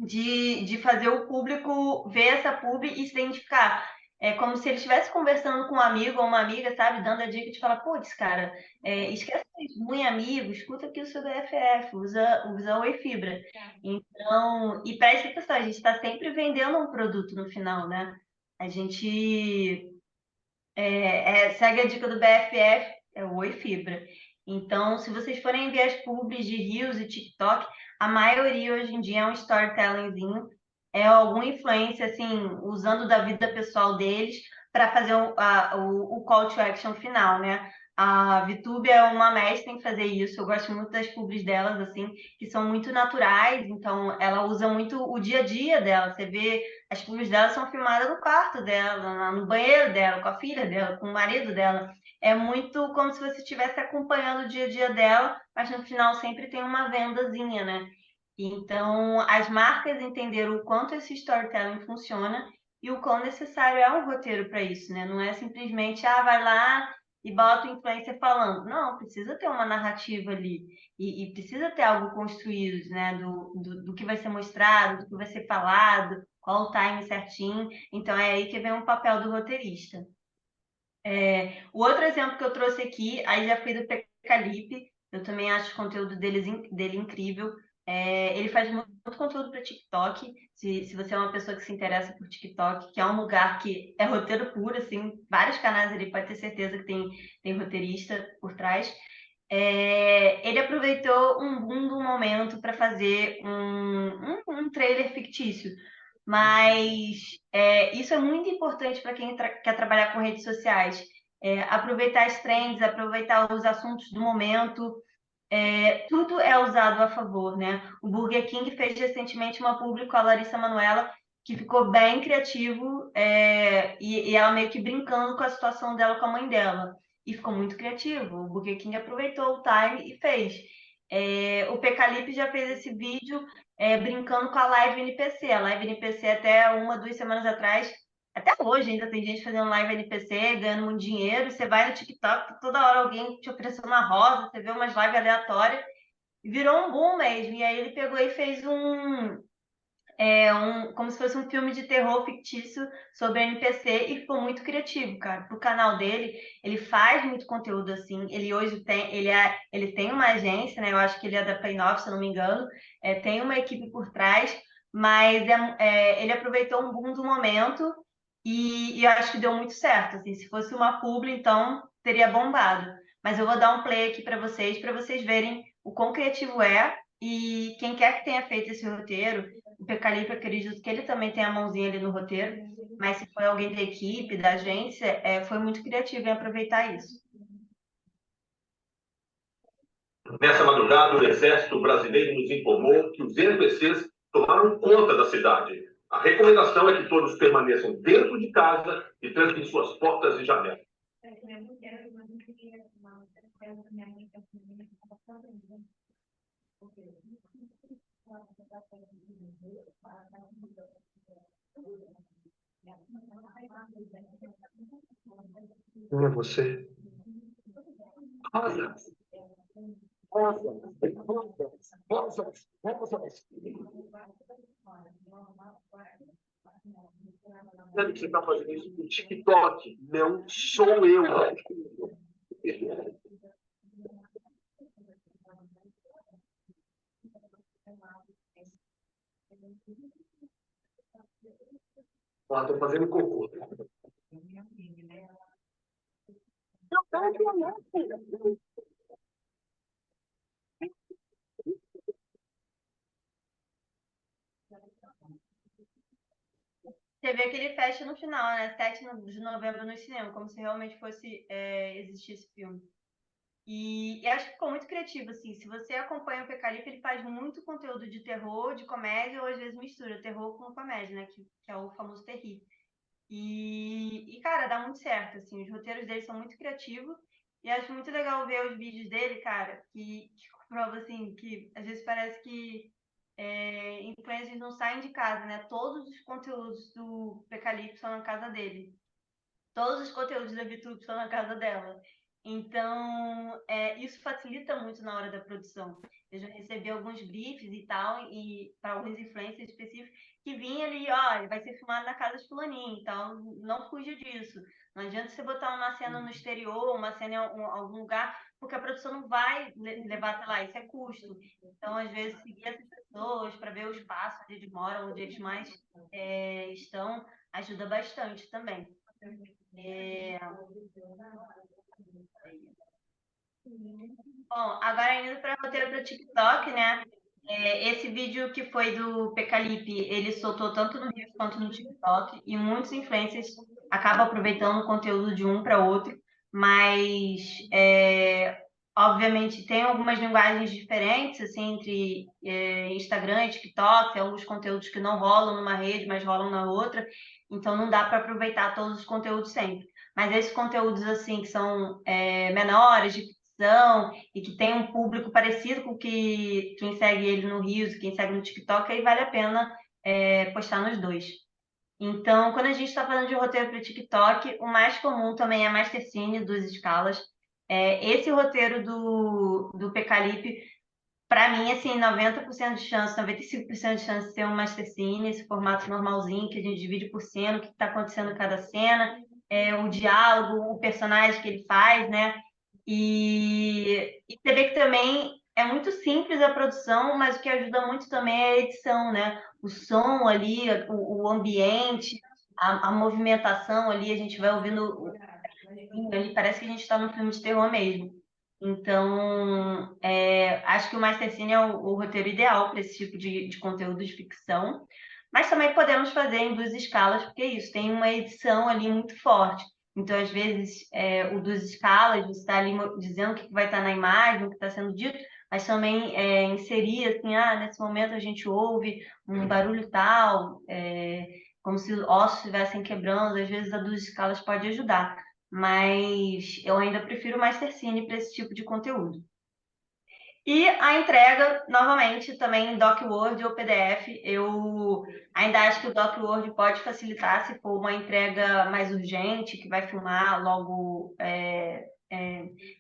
de fazer o público ver essa publi e se identificar. É como se ele estivesse conversando com um amigo ou uma amiga, sabe? Dando a dica de falar, putz, cara, esquece isso, muito amigo, escuta aqui o seu BFF, usa o Whey Fibra. Então, e preste atenção, a gente está sempre vendendo um produto no final, né? A gente segue a dica do BFF, é o Oi Fibra. Então, se vocês forem ver as publis de Reels e TikTok, a maioria hoje em dia é um storytellingzinho, é algum influencer, assim, usando da vida pessoal deles para fazer o call to action final, né? A VTube é uma mestra em fazer isso, eu gosto muito das publis delas, assim, que são muito naturais, então ela usa muito o dia a dia dela, você vê as publis dela são filmadas no quarto dela, no banheiro dela, com a filha dela, com o marido dela. É muito como se você estivesse acompanhando o dia a dia dela, mas no final sempre tem uma vendazinha, né? Então, as marcas entenderam o quanto esse storytelling funciona e o quão necessário é um roteiro para isso, né? Não é simplesmente, vai lá e bota o influencer falando. Não, precisa ter uma narrativa ali e precisa ter algo construído, né? Do que vai ser mostrado, do que vai ser falado, qual o time certinho. Então, é aí que vem o papel do roteirista. O outro exemplo que eu trouxe aqui, aí já foi do Pecalipe, eu também acho o conteúdo dele incrível. Ele faz muito conteúdo para TikTok. Se você é uma pessoa que se interessa por TikTok, que é um lugar que é roteiro puro, assim, vários canais ali, pode ter certeza que tem roteirista por trás. Ele aproveitou um boom do momento para fazer um trailer fictício. Mas isso é muito importante para quem quer trabalhar com redes sociais. Aproveitar as trends, aproveitar os assuntos do momento, tudo é usado a favor, né? O Burger King fez recentemente uma publi com a Larissa Manoela, que ficou bem criativo, e ela meio que brincando com a situação dela com a mãe dela. E ficou muito criativo. O Burger King aproveitou o time e fez. O Pecalipe já fez esse vídeo brincando com a Live NPC. A Live NPC até 1, 2 semanas atrás, até hoje ainda tem gente fazendo live NPC, ganhando muito dinheiro. Você vai no TikTok, toda hora alguém te oferecendo uma rosa, você vê umas lives aleatórias. Virou um boom mesmo. E aí ele pegou e fez como se fosse um filme de terror fictício sobre NPC e ficou muito criativo, cara. Pro canal dele, ele faz muito conteúdo assim. Ele hoje ele tem uma agência, né? Eu acho que ele é da Play9, se eu não me engano. Tem uma equipe por trás, mas ele aproveitou um boom do momento e eu acho que deu muito certo. Assim, se fosse uma publi, então teria bombado. Mas eu vou dar um play aqui para vocês verem o quão criativo é. E quem quer que tenha feito esse roteiro, o Pecalipe, acredito que ele também tem a mãozinha ali no roteiro, mas se foi alguém da equipe, da agência, foi muito criativo em aproveitar isso. Nessa madrugada, o Exército Brasileiro nos informou que os NPCs tomaram conta da cidade. A recomendação é que todos permaneçam dentro de casa e tranquem suas portas e janelas. Não é você? Rosa. Sabe que você está fazendo isso no TikTok? Não sou eu. Ó, tô fazendo cocô. Você vê que ele fecha no final, né? 7 de novembro no cinema, como se realmente fosse existir esse filme. E acho que ficou muito criativo, assim. Se você acompanha o Pecalipe, ele faz muito conteúdo de terror, de comédia, ou às vezes mistura terror com comédia, né? Que é o famoso terri. Cara, dá muito certo, assim. Os roteiros dele são muito criativos. E acho muito legal ver os vídeos dele, cara, que comprova, assim, que às vezes parece que influencers não saem de casa, né? Todos os conteúdos do Pecalipe são na casa dele. Todos os conteúdos da VTube estão na casa dela. Então, isso facilita muito na hora da produção. Eu já recebi alguns briefs e tal, e para alguns influencers específicos, que vinha ali, ó, ele vai ser filmado na casa de fulaninho, então não fuja disso. Não adianta você botar uma cena no exterior, uma cena em algum lugar, porque a produção não vai levar até lá, isso é custo. Então, às vezes, seguir essas pessoas para ver o espaço onde eles moram, onde eles mais estão, ajuda bastante também. Bom, agora indo para roteiro para TikTok, né? Esse vídeo que foi do Pecalipe, ele soltou tanto no Reels quanto no TikTok, e muitos influencers acabam aproveitando o conteúdo de um para outro, mas obviamente tem algumas linguagens diferentes assim entre Instagram e TikTok, tem alguns conteúdos que não rolam numa rede, mas rolam na outra, então não dá para aproveitar todos os conteúdos sempre. Mas esses conteúdos assim que são menores, de ficção, e que tem um público parecido com que quem segue ele no Reels, quem segue no TikTok, aí vale a pena postar nos dois. Então, quando a gente está falando de roteiro para TikTok, o mais comum também é Mastercine dos Escalas. Esse roteiro do Pecalipe, para mim, assim, 90% de chance, 95% de chance de ser um Mastercine, esse formato normalzinho que a gente divide por cena, o que está acontecendo em cada cena, o diálogo, o personagem que ele faz, né? E você vê que também é muito simples a produção, mas o que ajuda muito também é a edição, né? O som ali, o ambiente, a movimentação ali, a gente vai ouvindo ali, parece que a gente está num filme de terror mesmo. Então, acho que o Mastercine é o roteiro ideal para esse tipo de conteúdo de ficção. Mas também podemos fazer em duas escalas, porque é isso, tem uma edição ali muito forte. Então, às vezes, o duas escalas, você está ali dizendo o que vai estar na imagem, o que está sendo dito, mas também inserir, assim, nesse momento a gente ouve um barulho tal, como se ossos estivessem quebrando, às vezes a duas escalas pode ajudar, mas eu ainda prefiro o Mastercine para esse tipo de conteúdo. E a entrega, novamente, também em DocWord ou PDF. Eu ainda acho que o DocWord pode facilitar se for uma entrega mais urgente, que vai filmar logo,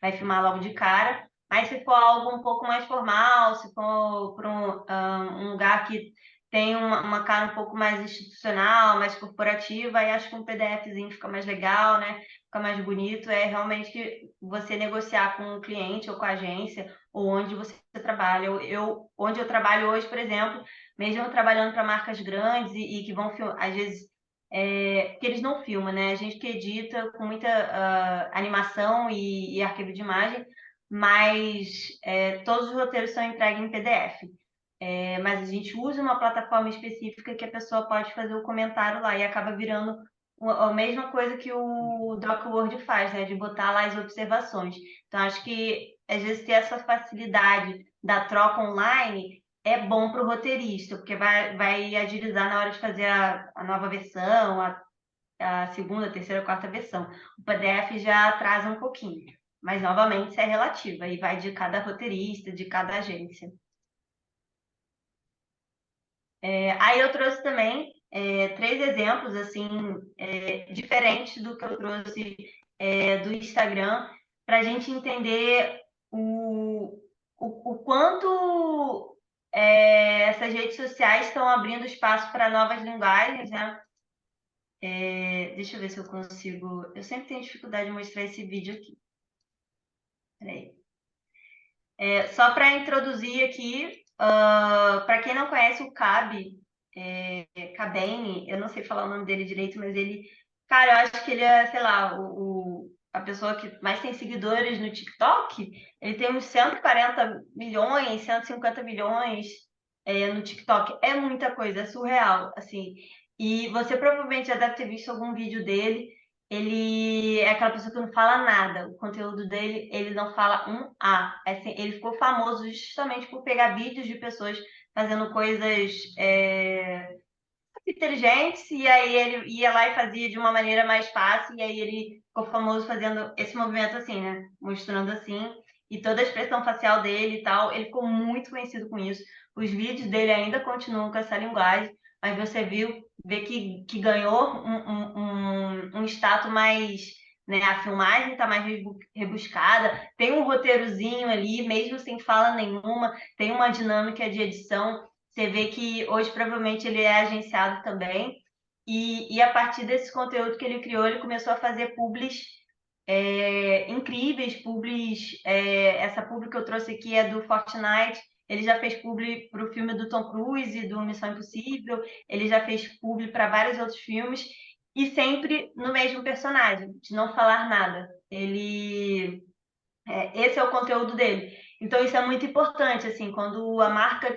vai filmar logo de cara. Mas se for algo um pouco mais formal, se for para um lugar que tem uma cara um pouco mais institucional, mais corporativa, aí acho que um PDFzinho fica mais legal, né? Fica mais bonito. É realmente que você negociar com o cliente ou com a agência ou onde você trabalha. Onde eu trabalho hoje, por exemplo, mesmo trabalhando para marcas grandes e que vão filmar, às vezes, porque eles não filmam, né? A gente que edita com muita animação e arquivo de imagem, mas todos os roteiros são entregues em PDF. Mas a gente usa uma plataforma específica que a pessoa pode fazer o comentário lá e acaba virando a mesma coisa que o DocWord faz, né? De botar lá as observações. Então, acho que às vezes ter essa facilidade da troca online é bom para o roteirista, porque vai agilizar na hora de fazer a nova versão, a segunda, terceira, quarta versão. O PDF já atrasa um pouquinho, mas novamente isso é relativo, aí vai de cada roteirista, de cada agência. Aí eu trouxe também 3 exemplos assim diferentes do que eu trouxe do Instagram, para a gente entender o quanto essas redes sociais estão abrindo espaço para novas linguagens, né? Deixa eu ver se eu consigo. Eu sempre tenho dificuldade de mostrar esse vídeo aqui. Peraí. Só para introduzir aqui, para quem não conhece o Cabe, Cabene, eu não sei falar o nome dele direito, mas ele, cara, eu acho que ele é, sei lá, a pessoa que mais tem seguidores no TikTok. Ele tem uns 140 milhões, 150 milhões no TikTok. É muita coisa, é surreal, assim. E você provavelmente já deve ter visto algum vídeo dele. Ele é aquela pessoa que não fala nada. O conteúdo dele, ele não fala um A. Assim, ele ficou famoso justamente por pegar vídeos de pessoas fazendo coisas inteligentes, e aí ele ia lá e fazia de uma maneira mais fácil, e aí ele ficou famoso fazendo esse movimento assim, né? Mostrando assim, e toda a expressão facial dele e tal, ele ficou muito conhecido com isso. Os vídeos dele ainda continuam com essa linguagem, mas você vê que ganhou um status né? A filmagem está mais rebuscada, tem um roteirozinho ali, mesmo sem fala nenhuma, tem uma dinâmica de edição. Você vê que hoje provavelmente ele é agenciado também. E a partir desse conteúdo que ele criou, ele começou a fazer publis incríveis, publis. Essa publi que eu trouxe aqui é do Fortnite. Ele já fez publi para o filme do Tom Cruise, do Missão Impossível. Ele já fez publi para vários outros filmes. E sempre no mesmo personagem, de não falar nada. Esse é o conteúdo dele. Então, isso é muito importante, assim, quando a marca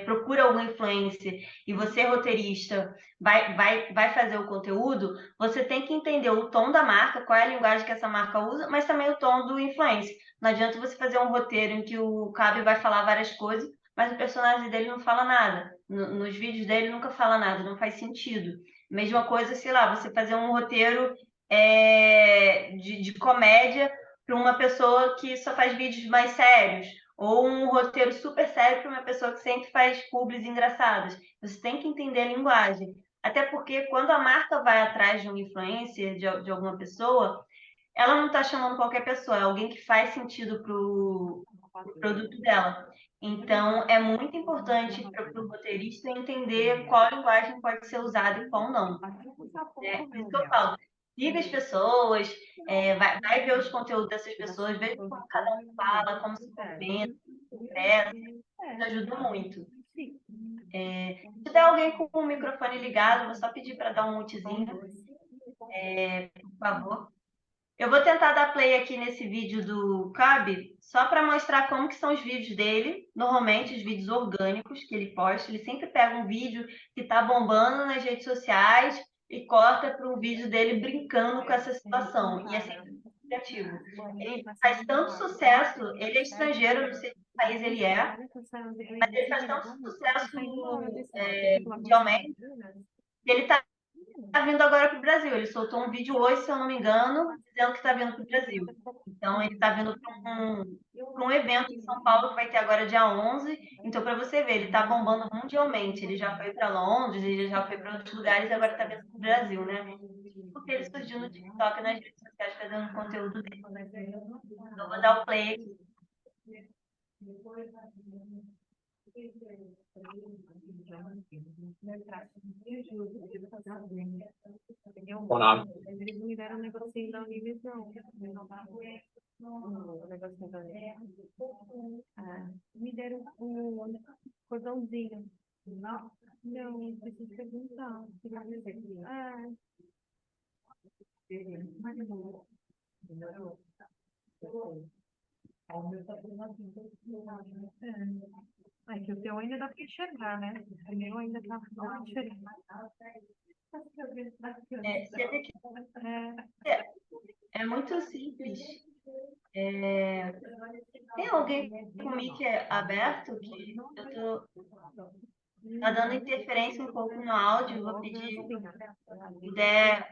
procura algum influencer e você, roteirista, vai fazer o conteúdo, você tem que entender o tom da marca, qual é a linguagem que essa marca usa, mas também o tom do influencer. Não adianta você fazer um roteiro em que o Cabe vai falar várias coisas, mas o personagem dele não fala nada. Nos vídeos dele nunca fala nada, não faz sentido. Mesma coisa, sei lá, você fazer um roteiro de comédia para uma pessoa que só faz vídeos mais sérios, ou um roteiro super sério para uma pessoa que sempre faz publis engraçadas. Você tem que entender a linguagem. Até porque quando a marca vai atrás de um influencer, de alguma pessoa, ela não está chamando qualquer pessoa, é alguém que faz sentido para o produto dela. Então, é muito importante para o roteirista entender qual linguagem pode ser usada e qual não. Por isso que eu falo, siga as pessoas, vai ver os conteúdos dessas pessoas, veja como cada um fala, como se movimenta, expressa, isso ajuda muito. Se der alguém com o microfone ligado, vou só pedir para dar um mutezinho, por favor. Eu vou tentar dar play aqui nesse vídeo do Cabe, só para mostrar como que são os vídeos dele, normalmente os vídeos orgânicos que ele posta. Ele sempre pega um vídeo que está bombando nas redes sociais e corta para um vídeo dele brincando com essa situação. E é sempre criativo. Ele faz tanto sucesso, ele é estrangeiro, não sei que país ele é, mas ele faz tanto sucesso mundialmente, que ele está vindo agora para o Brasil. Ele soltou um vídeo hoje, se eu não me engano, dizendo que está vindo para o Brasil. Então, ele está vindo para um evento em São Paulo que vai ter agora dia 11. Então, para você ver, ele está bombando mundialmente. Ele já foi para Londres, ele já foi para outros lugares e agora está vindo para o Brasil, né? Porque ele surgiu no TikTok, nas redes sociais, fazendo conteúdo dele. Então, vou dar o play aqui. Olá. Eles me deram um negocinho da Univisão. Um negocinho da Univisão. Me deram um cordãozinho. Não, preciso perguntar. Que o teu ainda dá para enxergar, né? O meu ainda tá diferente. Você vê que é muito simples. Tem alguém com o mic aberto que eu tô tá dando interferência um pouco no áudio. Vou pedir, se puder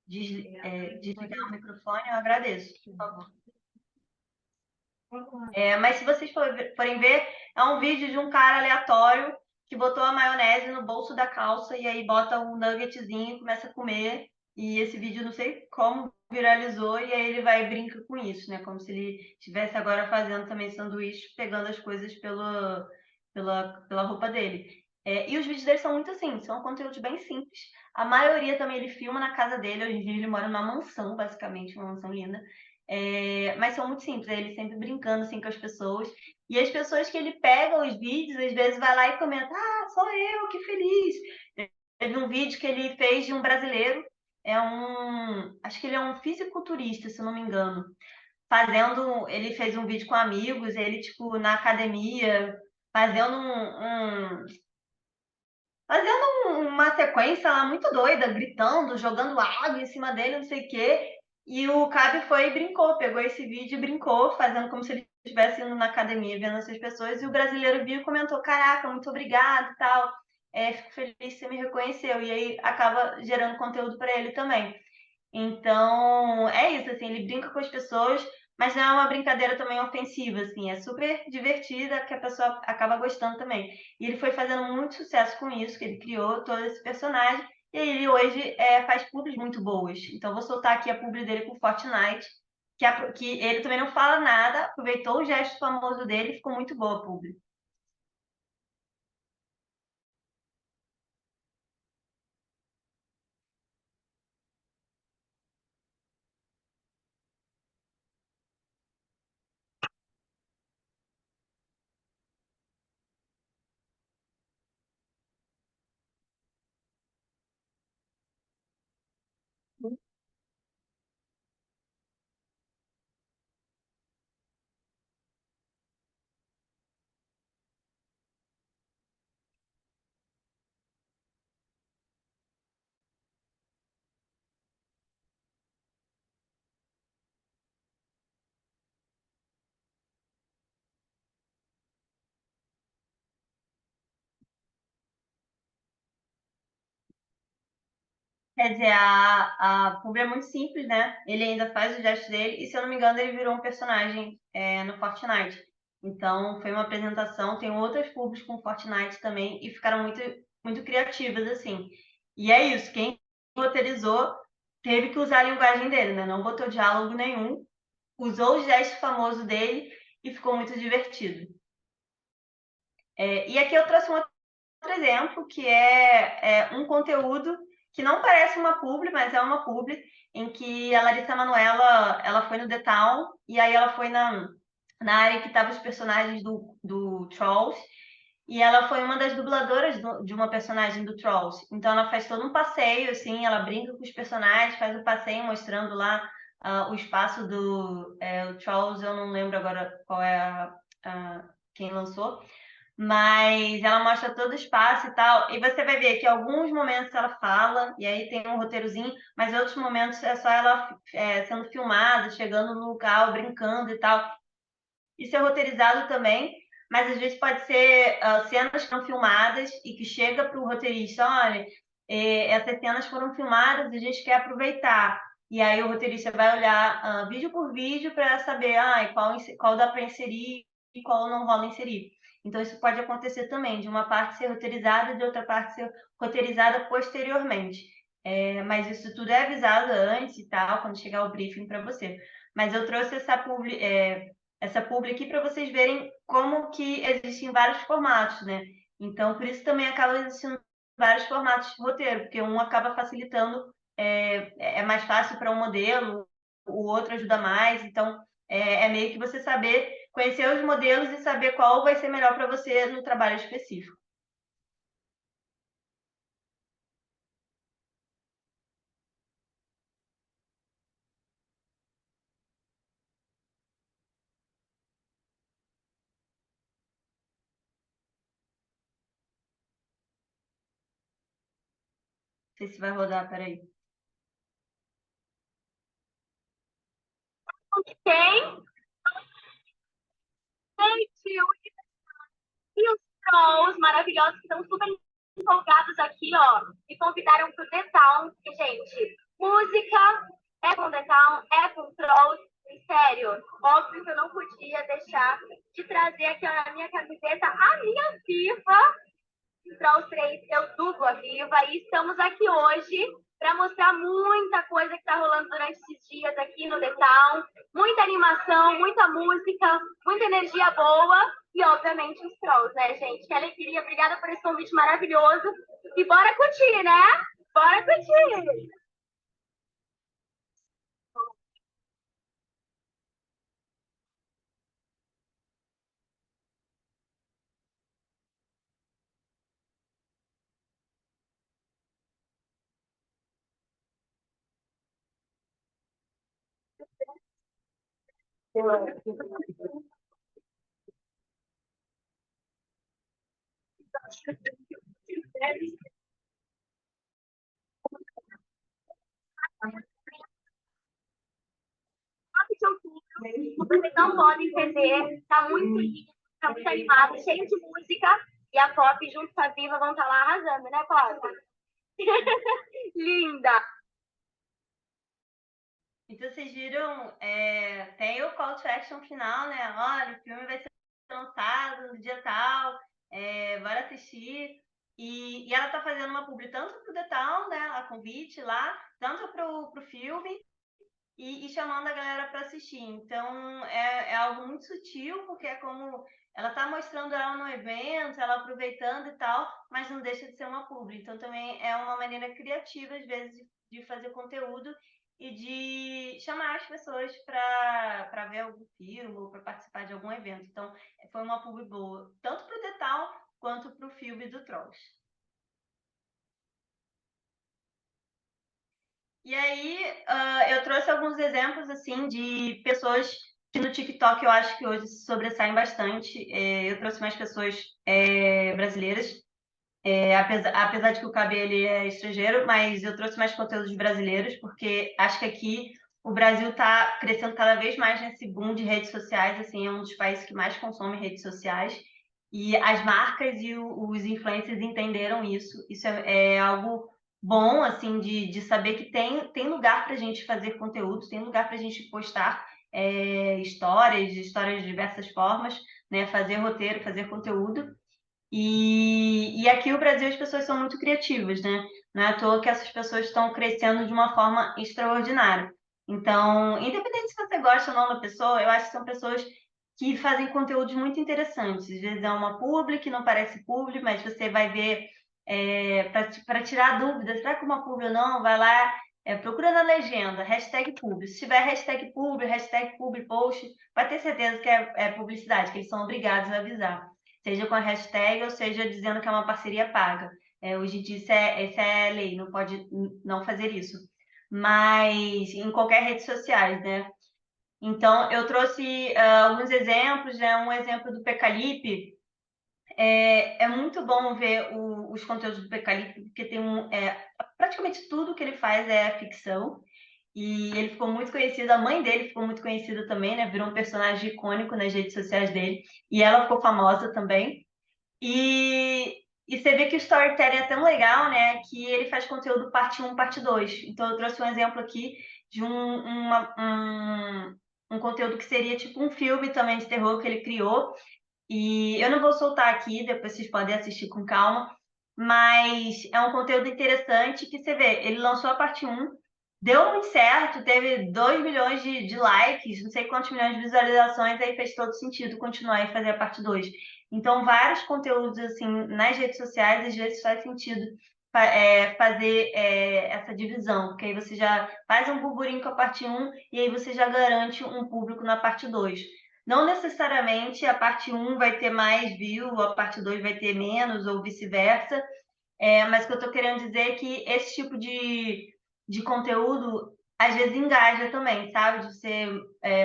desligar o microfone, eu agradeço, por favor. Mas se vocês forem ver, é um vídeo de um cara aleatório que botou a maionese no bolso da calça e aí bota um nuggetzinho e começa a comer. E esse vídeo, não sei como, viralizou e aí ele vai e brinca com isso, né? Como se ele estivesse agora fazendo também sanduíche, pegando as coisas pela roupa dele. E os vídeos dele são muito assim, são conteúdos bem simples. A maioria também ele filma na casa dele, hoje em dia ele mora numa mansão, basicamente, uma mansão linda. Mas são muito simples, ele sempre brincando assim com as pessoas. E as pessoas que ele pega os vídeos, às vezes vai lá e comenta: ah, sou eu, que feliz. Teve um vídeo que ele fez de um brasileiro, acho que ele é um fisiculturista, se eu não me engano. Ele fez um vídeo com amigos, ele, tipo, na academia, fazendo uma sequência lá muito doida, gritando, jogando água em cima dele, não sei o quê. E o Cabe foi e brincou, pegou esse vídeo e brincou, fazendo como se ele estivesse indo na academia, vendo essas pessoas. E o brasileiro viu e comentou: caraca, muito obrigado e tal. Fico feliz que você me reconheceu. E aí acaba gerando conteúdo para ele também. Então, é isso, assim, ele brinca com as pessoas, mas não é uma brincadeira também ofensiva, assim, é super divertida, que a pessoa acaba gostando também. E ele foi fazendo muito sucesso com isso, que ele criou todo esse personagem, E ele hoje faz publis muito boas. Então, vou soltar aqui a publi dele com Fortnite, que ele também não fala nada, aproveitou o gesto famoso dele e ficou muito boa a publi. Quer dizer, a publi é muito simples, né? Ele ainda faz o gesto dele, e se eu não me engano, ele virou um personagem no Fortnite. Então, foi uma apresentação. Tem outras publis com Fortnite também, e ficaram muito, muito criativas, assim. E é isso, quem roteirizou teve que usar a linguagem dele, né? Não botou diálogo nenhum, usou o gesto famoso dele e ficou muito divertido. E aqui eu trouxe um outro exemplo, que é um conteúdo que não parece uma publi, mas é uma publi, em que a Larissa Manoela, ela foi no The Town, e aí ela foi na área que estavam os personagens do Trolls, e ela foi uma das dubladoras de uma personagem do Trolls. Então ela faz todo um passeio, assim, ela brinca com os personagens, faz o passeio mostrando lá o espaço o Trolls, eu não lembro agora qual é quem lançou, mas ela mostra todo o espaço e tal, e você vai ver que em alguns momentos ela fala, e aí tem um roteirozinho, mas em outros momentos é só ela sendo filmada, chegando no local, brincando e tal. Isso é roteirizado também, mas às vezes pode ser cenas que são filmadas e que chega para o roteirista, olha, essas cenas foram filmadas e a gente quer aproveitar. E aí o roteirista vai olhar vídeo por vídeo para saber qual dá para inserir e qual não rola inserir. Então isso pode acontecer também, de uma parte ser roteirizada e de outra parte ser roteirizada posteriormente. Mas isso tudo é avisado antes e tal, quando chegar o briefing para você. Mas eu trouxe essa publi aqui para vocês verem como que existem vários formatos, né? Então, por isso também acaba existindo vários formatos de roteiro, porque um acaba facilitando, é mais fácil para um modelo, o outro ajuda mais. Então, é meio que você saber conhecer os modelos e saber qual vai ser melhor para você no trabalho específico. Não sei se vai rodar, peraí. Tem, gente, e os trolls maravilhosos que estão super empolgados aqui, ó, me convidaram pro The Town, porque, gente, música é com The Town, é com trolls, e sério, óbvio que eu não podia deixar de trazer aqui ó, na minha camiseta a minha Viva, Trolls 3, eu dublo a Viva, e estamos aqui hoje para mostrar muita coisa que está rolando durante esses dias aqui no The Town, muita animação, muita música, muita energia boa e, obviamente, os trolls, né, gente? Que alegria, obrigada por esse convite maravilhoso e bora curtir, né? Bora curtir! Vocês não podem perder, tá muito lindo, tá muito animado, cheio de música. E a Pop junto com a Viva vão estar lá arrasando, né, Pop? Linda! Então, vocês viram, tem o call to action final, né? Olha, o filme vai ser lançado no dia tal, bora assistir. E ela está fazendo uma publi tanto para o The Town, né, a convite lá, tanto para o filme, e chamando a galera para assistir. Então, é algo muito sutil, porque é como ela está mostrando ela no evento, ela aproveitando e tal, mas não deixa de ser uma publi. Então, também é uma maneira criativa, às vezes, de fazer conteúdo e de chamar as pessoas para ver algum filme ou para participar de algum evento. Então, foi uma publi boa, tanto para o The Town quanto para o filme do Trolls. E aí, eu trouxe alguns exemplos, assim, de pessoas que no TikTok eu acho que hoje se sobressaem bastante. Eu trouxe mais pessoas brasileiras, apesar de que o KB ele é estrangeiro, mas eu trouxe mais conteúdos brasileiros, porque acho que aqui o Brasil está crescendo cada vez mais nesse boom de redes sociais, assim, é um dos países que mais consome redes sociais, e as marcas e os influencers entenderam isso. Isso é algo bom, assim, de saber que tem lugar para a gente fazer conteúdo, tem lugar para a gente postar histórias de diversas formas, né? Fazer roteiro, fazer conteúdo. E aqui no Brasil as pessoas são muito criativas, né? Não é à toa que essas pessoas estão crescendo de uma forma extraordinária. Então, independente se você gosta ou não da pessoa, eu acho que são pessoas que fazem conteúdos muito interessantes. Às vezes é uma publi que não parece publi, mas você vai ver para tirar dúvidas, será que uma publi ou não? Vai lá, procura na legenda, hashtag publi. Se tiver hashtag publi post, vai ter certeza que é publicidade, que eles são obrigados a avisar. Seja com a hashtag ou seja dizendo que é uma parceria paga. Hoje em dia isso é lei, não pode não fazer isso. Mas em qualquer rede sociais, né? Então, eu trouxe alguns exemplos, né? Um exemplo do Pecalipe. É muito bom ver os conteúdos do Pecalipe, porque praticamente tudo que ele faz é ficção. E ele ficou muito conhecido, a mãe dele ficou muito conhecida também, né? Virou um personagem icônico nas redes sociais dele. E ela ficou famosa também. E você vê que o storytelling é tão legal, né? Que ele faz conteúdo parte 1, parte 2. Então, eu trouxe um exemplo aqui de um conteúdo que seria tipo um filme também de terror que ele criou. E eu não vou soltar aqui, depois vocês podem assistir com calma. Mas é um conteúdo interessante que você vê. Ele lançou a parte 1, deu muito certo, teve 2 milhões de likes, não sei quantos milhões de visualizações, aí fez todo sentido continuar e fazer a parte 2. Então, vários conteúdos assim nas redes sociais, às vezes faz sentido fazer essa divisão, porque aí você já faz um burburinho com a parte 1 e aí você já garante um público na parte 2. Não necessariamente a parte 1 vai ter mais view, a parte 2 vai ter menos, ou vice-versa, mas o que eu estou querendo dizer é que esse tipo de conteúdo às vezes engaja também, sabe? Você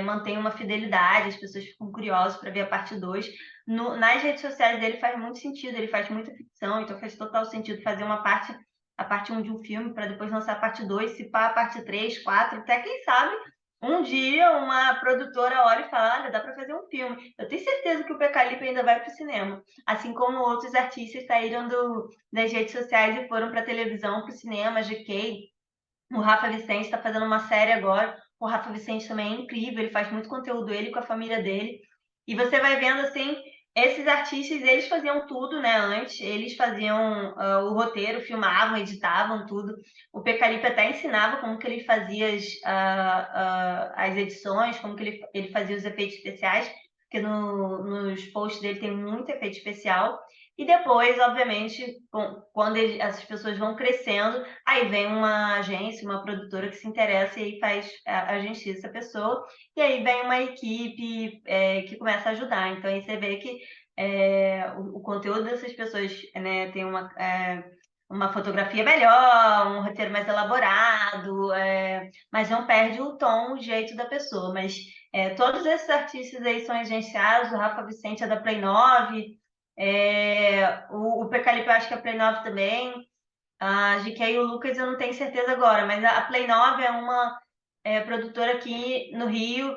mantém uma fidelidade, as pessoas ficam curiosas para ver a parte 2. Nas redes sociais dele faz muito sentido, ele faz muita ficção, então faz total sentido fazer a parte 1 de um filme, para depois lançar a parte 2, se pá, a parte 3, 4, até quem sabe um dia uma produtora olha e fala, olha, dá para fazer um filme. Eu tenho certeza que o Pecalipe ainda vai para o cinema, assim como outros artistas saíram das redes sociais e foram para a televisão, para o cinema, GK. O Rafa Vicente está fazendo uma série agora. O Rafa Vicente também é incrível, ele faz muito conteúdo, ele com a família dele. E você vai vendo, assim, esses artistas, eles faziam tudo, né, antes. Eles faziam o roteiro, filmavam, editavam tudo. O Pecalipe até ensinava como que ele fazia as edições, como que ele fazia os efeitos especiais, porque nos posts dele tem muito efeito especial. E depois, obviamente, quando essas pessoas vão crescendo, aí vem uma agência, uma produtora que se interessa e aí faz a agência dessa pessoa, e aí vem uma equipe que começa a ajudar. Então aí você vê que o conteúdo dessas pessoas, né, tem uma fotografia melhor, um roteiro mais elaborado, mas não perde o tom, o jeito da pessoa. Mas todos esses artistas aí são agenciados, o Rafa Vicente é da Play 9, o Pecalipe eu acho que é Play 9 também. A GK e o Lucas eu não tenho certeza agora, mas a Play 9 é uma produtora aqui no Rio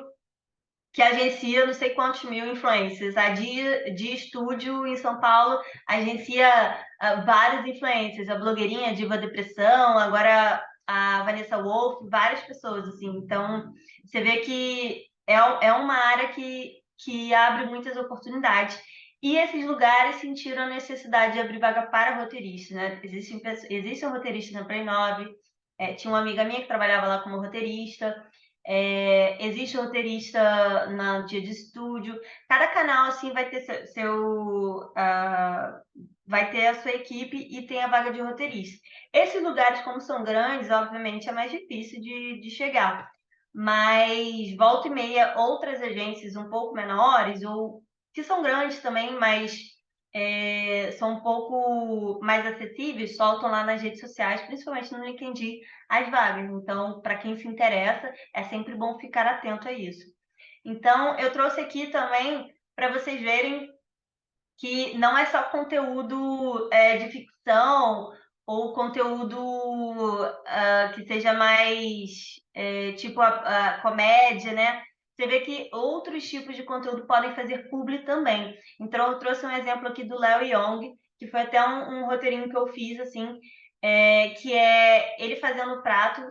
que agencia não sei quantos mil influencers. A de Estúdio em São Paulo agencia vários influencers. A blogueirinha Diva Depressão, agora a Vanessa Wolff, várias pessoas, assim. Então, você vê que é uma área que abre muitas oportunidades. E esses lugares sentiram a necessidade de abrir vaga para roteiristas, né? Existem roteiristas na Play 9, tinha uma amiga minha que trabalhava lá como roteirista, existe roteirista na dia de estúdio. Cada canal, assim, vai ter vai ter a sua equipe e tem a vaga de roteirista. Esses lugares, como são grandes, obviamente é mais difícil de chegar. Mas volta e meia, outras agências um pouco menores, ou que são grandes também, mas são um pouco mais acessíveis, soltam lá nas redes sociais, principalmente no LinkedIn, as vagas. Então, para quem se interessa, é sempre bom ficar atento a isso. Então, eu trouxe aqui também para vocês verem que não é só conteúdo de ficção ou conteúdo que seja mais tipo a comédia, né? Você vê que outros tipos de conteúdo podem fazer publi também. Então, eu trouxe um exemplo aqui do Léo Young, que foi até um roteirinho que eu fiz, assim, que é ele fazendo prato.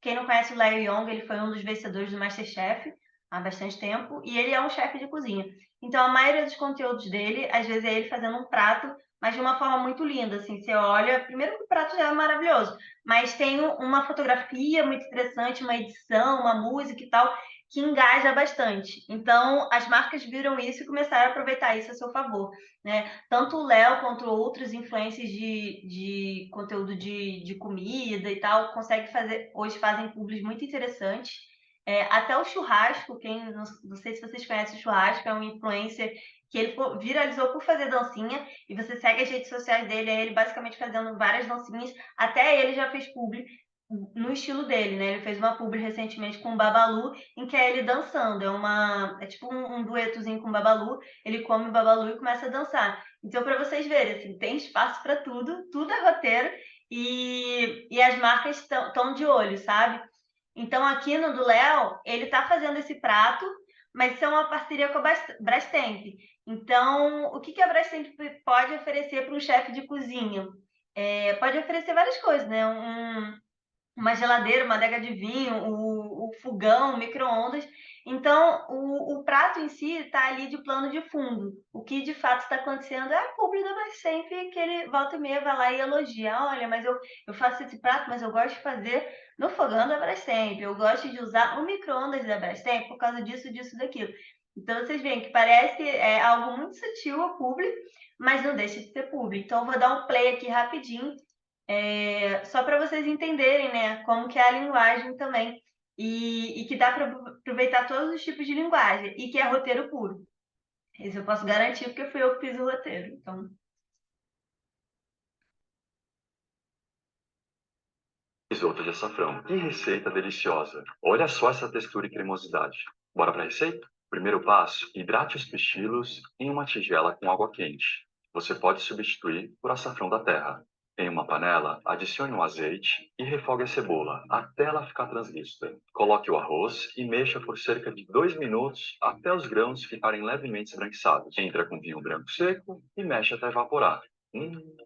Quem não conhece o Léo Young, ele foi um dos vencedores do MasterChef há bastante tempo, e ele é um chefe de cozinha. Então, a maioria dos conteúdos dele, às vezes, é ele fazendo um prato, mas de uma forma muito linda, assim, você olha, primeiro que o prato já é maravilhoso, mas tem uma fotografia muito interessante, uma edição, uma música e tal, que engaja bastante. Então, as marcas viram isso e começaram a aproveitar isso a seu favor, né? Tanto o Léo quanto outros influencers de conteúdo de comida e tal, conseguem fazer, hoje fazem publis muito interessantes. Até o Churrasco, não sei se vocês conhecem o Churrasco, é um influencer que ele viralizou por fazer dancinha, e você segue as redes sociais dele, é ele basicamente fazendo várias dancinhas, até ele já fez publi no estilo dele, né? Ele fez uma publi recentemente com o Babalu, em que é ele dançando, é tipo um duetozinho com o Babalu, ele come o Babalu e começa a dançar. Então, para vocês verem, assim, tem espaço para tudo, tudo é roteiro, e as marcas estão de olho, sabe? Então, aqui no do Léo, ele está fazendo esse prato, mas isso é uma parceria com a Brastemp. Então, o que a Brastemp pode oferecer para um chefe de cozinha? Pode oferecer várias coisas, né? Uma geladeira, uma adega de vinho, o fogão, o micro-ondas. Então, o prato em si está ali de plano de fundo. O que de fato está acontecendo é a publi da Brastemp, que ele volta e meia vai lá e elogia. Olha, mas eu faço esse prato, mas eu gosto de fazer no fogão da Brastemp. Eu gosto de usar o micro-ondas da Brastemp por causa disso, disso, daquilo. Então, vocês veem que parece algo muito sutil a publi, mas não deixa de ser publi. Então, eu vou dar um play aqui rapidinho só para vocês entenderem, né, como que é a linguagem também, e que dá para aproveitar todos os tipos de linguagem, e que é roteiro puro. Isso eu posso garantir, porque fui eu que fiz o roteiro. Então, Risoto de açafrão. Que receita deliciosa. Olha só essa textura e cremosidade. Bora para a receita? Primeiro passo, hidrate os pistilos em uma tigela com água quente. Você pode substituir por açafrão da terra. Em uma panela, adicione um azeite e refogue a cebola até ela ficar translúcida. Coloque o arroz e mexa por cerca de 2 minutos até os grãos ficarem levemente esbranquiçados. Entra com vinho branco seco e mexe até evaporar.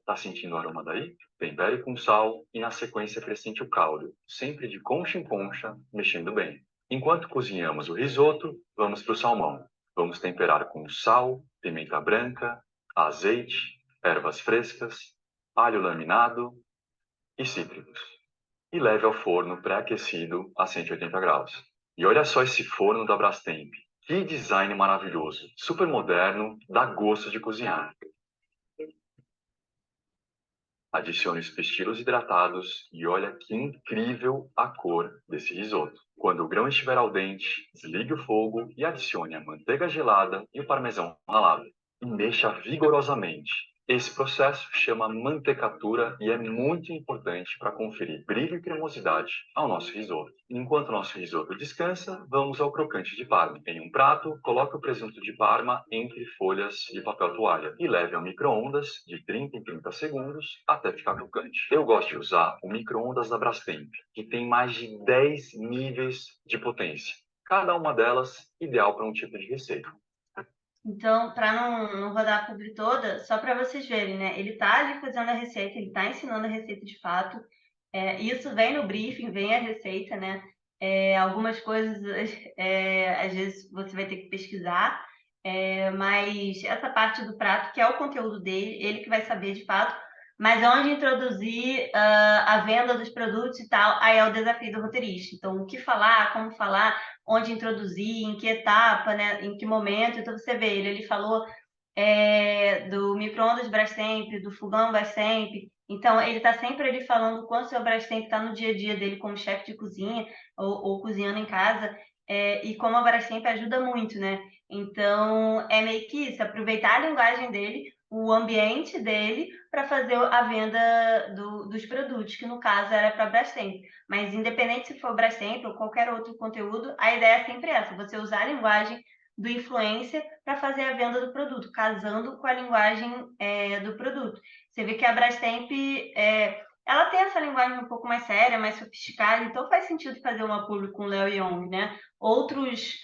Tá sentindo o aroma daí? Tempere com sal e na sequência acrescente o caldo, sempre de concha em concha, mexendo bem. Enquanto cozinhamos o risoto, vamos para o salmão. Vamos temperar com sal, pimenta branca, azeite, ervas frescas, alho laminado e cítricos. E leve ao forno pré-aquecido a 180 graus. E olha só esse forno da Brastemp. Que design maravilhoso, super moderno, dá gosto de cozinhar. Adicione os pistilos hidratados e olha que incrível a cor desse risoto. Quando o grão estiver al dente, desligue o fogo e adicione a manteiga gelada e o parmesão ralado. E mexa vigorosamente. Esse processo chama mantecatura e é muito importante para conferir brilho e cremosidade ao nosso risoto. Enquanto o nosso risoto descansa, vamos ao crocante de Parma. Em um prato, coloque o presunto de Parma entre folhas de papel toalha e leve ao micro-ondas de 30 em 30 segundos até ficar crocante. Eu gosto de usar o micro-ondas da Brastemp, que tem mais de 10 níveis de potência. Cada uma delas ideal para um tipo de receita. então, para não rodar a publi toda, só para vocês verem, né? Ele está ali fazendo a receita, ele está ensinando a receita de fato. Isso vem no briefing, vem a receita, né? Algumas coisas, às vezes, você vai ter que pesquisar. Mas essa parte do prato, que é o conteúdo dele, ele que vai saber de fato, mas onde introduzir a venda dos produtos e tal, aí é o desafio do roteirista. Então, o que falar, como falar, onde introduzir, em que etapa, né, em que momento. Então, você vê, ele falou do micro-ondas Brastemp, do fogão Brastemp. Então, ele está sempre ali falando o quanto o seu Brastemp está no dia a dia dele como chefe de cozinha ou cozinhando em casa, e como a Brastemp ajuda muito, né? Então, é meio que isso, aproveitar a linguagem dele, o ambiente dele, para fazer a venda dos produtos, que no caso era para Brastemp. Mas independente se for Brastemp ou qualquer outro conteúdo, a ideia é sempre essa, você usar a linguagem do influencer para fazer a venda do produto, casando com a linguagem do produto. Você vê que a Brastemp, ela tem essa linguagem um pouco mais séria, mais sofisticada, então faz sentido fazer uma publi com Léo Young, né? Outras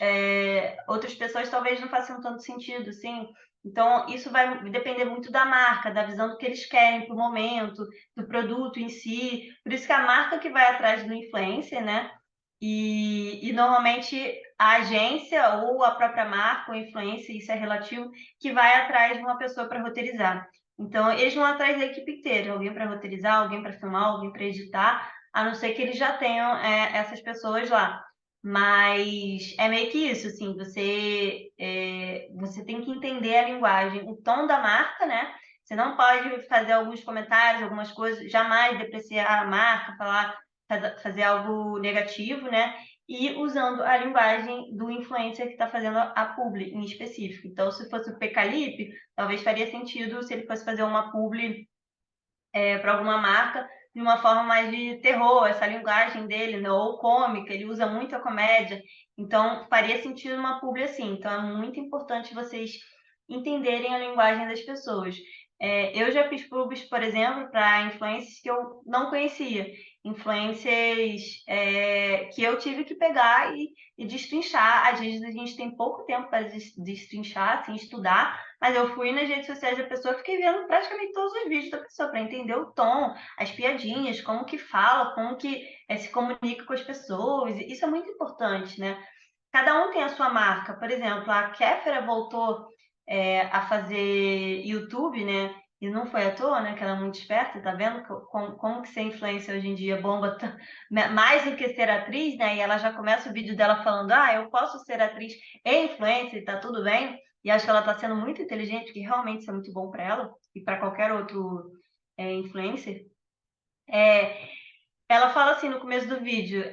pessoas talvez não façam tanto sentido, assim. Então, isso vai depender muito da marca, da visão do que eles querem para o momento, do produto em si. Por isso que a marca que vai atrás do influencer, né? E normalmente a agência ou a própria marca ou influência, isso é relativo, que vai atrás de uma pessoa para roteirizar. Então, eles vão atrás da equipe inteira, alguém para roteirizar, alguém para filmar, alguém para editar, a não ser que eles já tenham essas pessoas lá. Mas é meio que isso, assim, você tem que entender a linguagem, o tom da marca, né? Você não pode fazer alguns comentários, algumas coisas, jamais depreciar a marca, fazer algo negativo, né? E usando a linguagem do influencer que está fazendo a publi em específico. Então, se fosse o Pecalipe, talvez faria sentido se ele fosse fazer uma publi para alguma marca de uma forma mais de terror, essa linguagem dele, né? Ou cômica, ele usa muito a comédia. Então, faria sentido uma publi assim. Então, é muito importante vocês entenderem a linguagem das pessoas. Eu já fiz publis, por exemplo, para influencers que eu não conhecia. Influencers que eu tive que pegar e destrinchar. Às vezes a gente tem pouco tempo para destrinchar, assim, estudar, mas eu fui nas redes sociais da pessoa, fiquei vendo praticamente todos os vídeos da pessoa para entender o tom, as piadinhas, como que fala, como que se comunica com as pessoas. Isso é muito importante, né? Cada um tem a sua marca. Por exemplo, a Kéfera voltou a fazer YouTube, né? E não foi à toa, né? Que ela é muito esperta, tá vendo como que ser influencer hoje em dia bomba mais do que ser atriz, né? E ela já começa o vídeo dela falando: eu posso ser atriz e influencer, tá tudo bem. E acho que ela está sendo muito inteligente, que realmente isso é muito bom para ela e para qualquer outro influencer. Ela fala assim no começo do vídeo: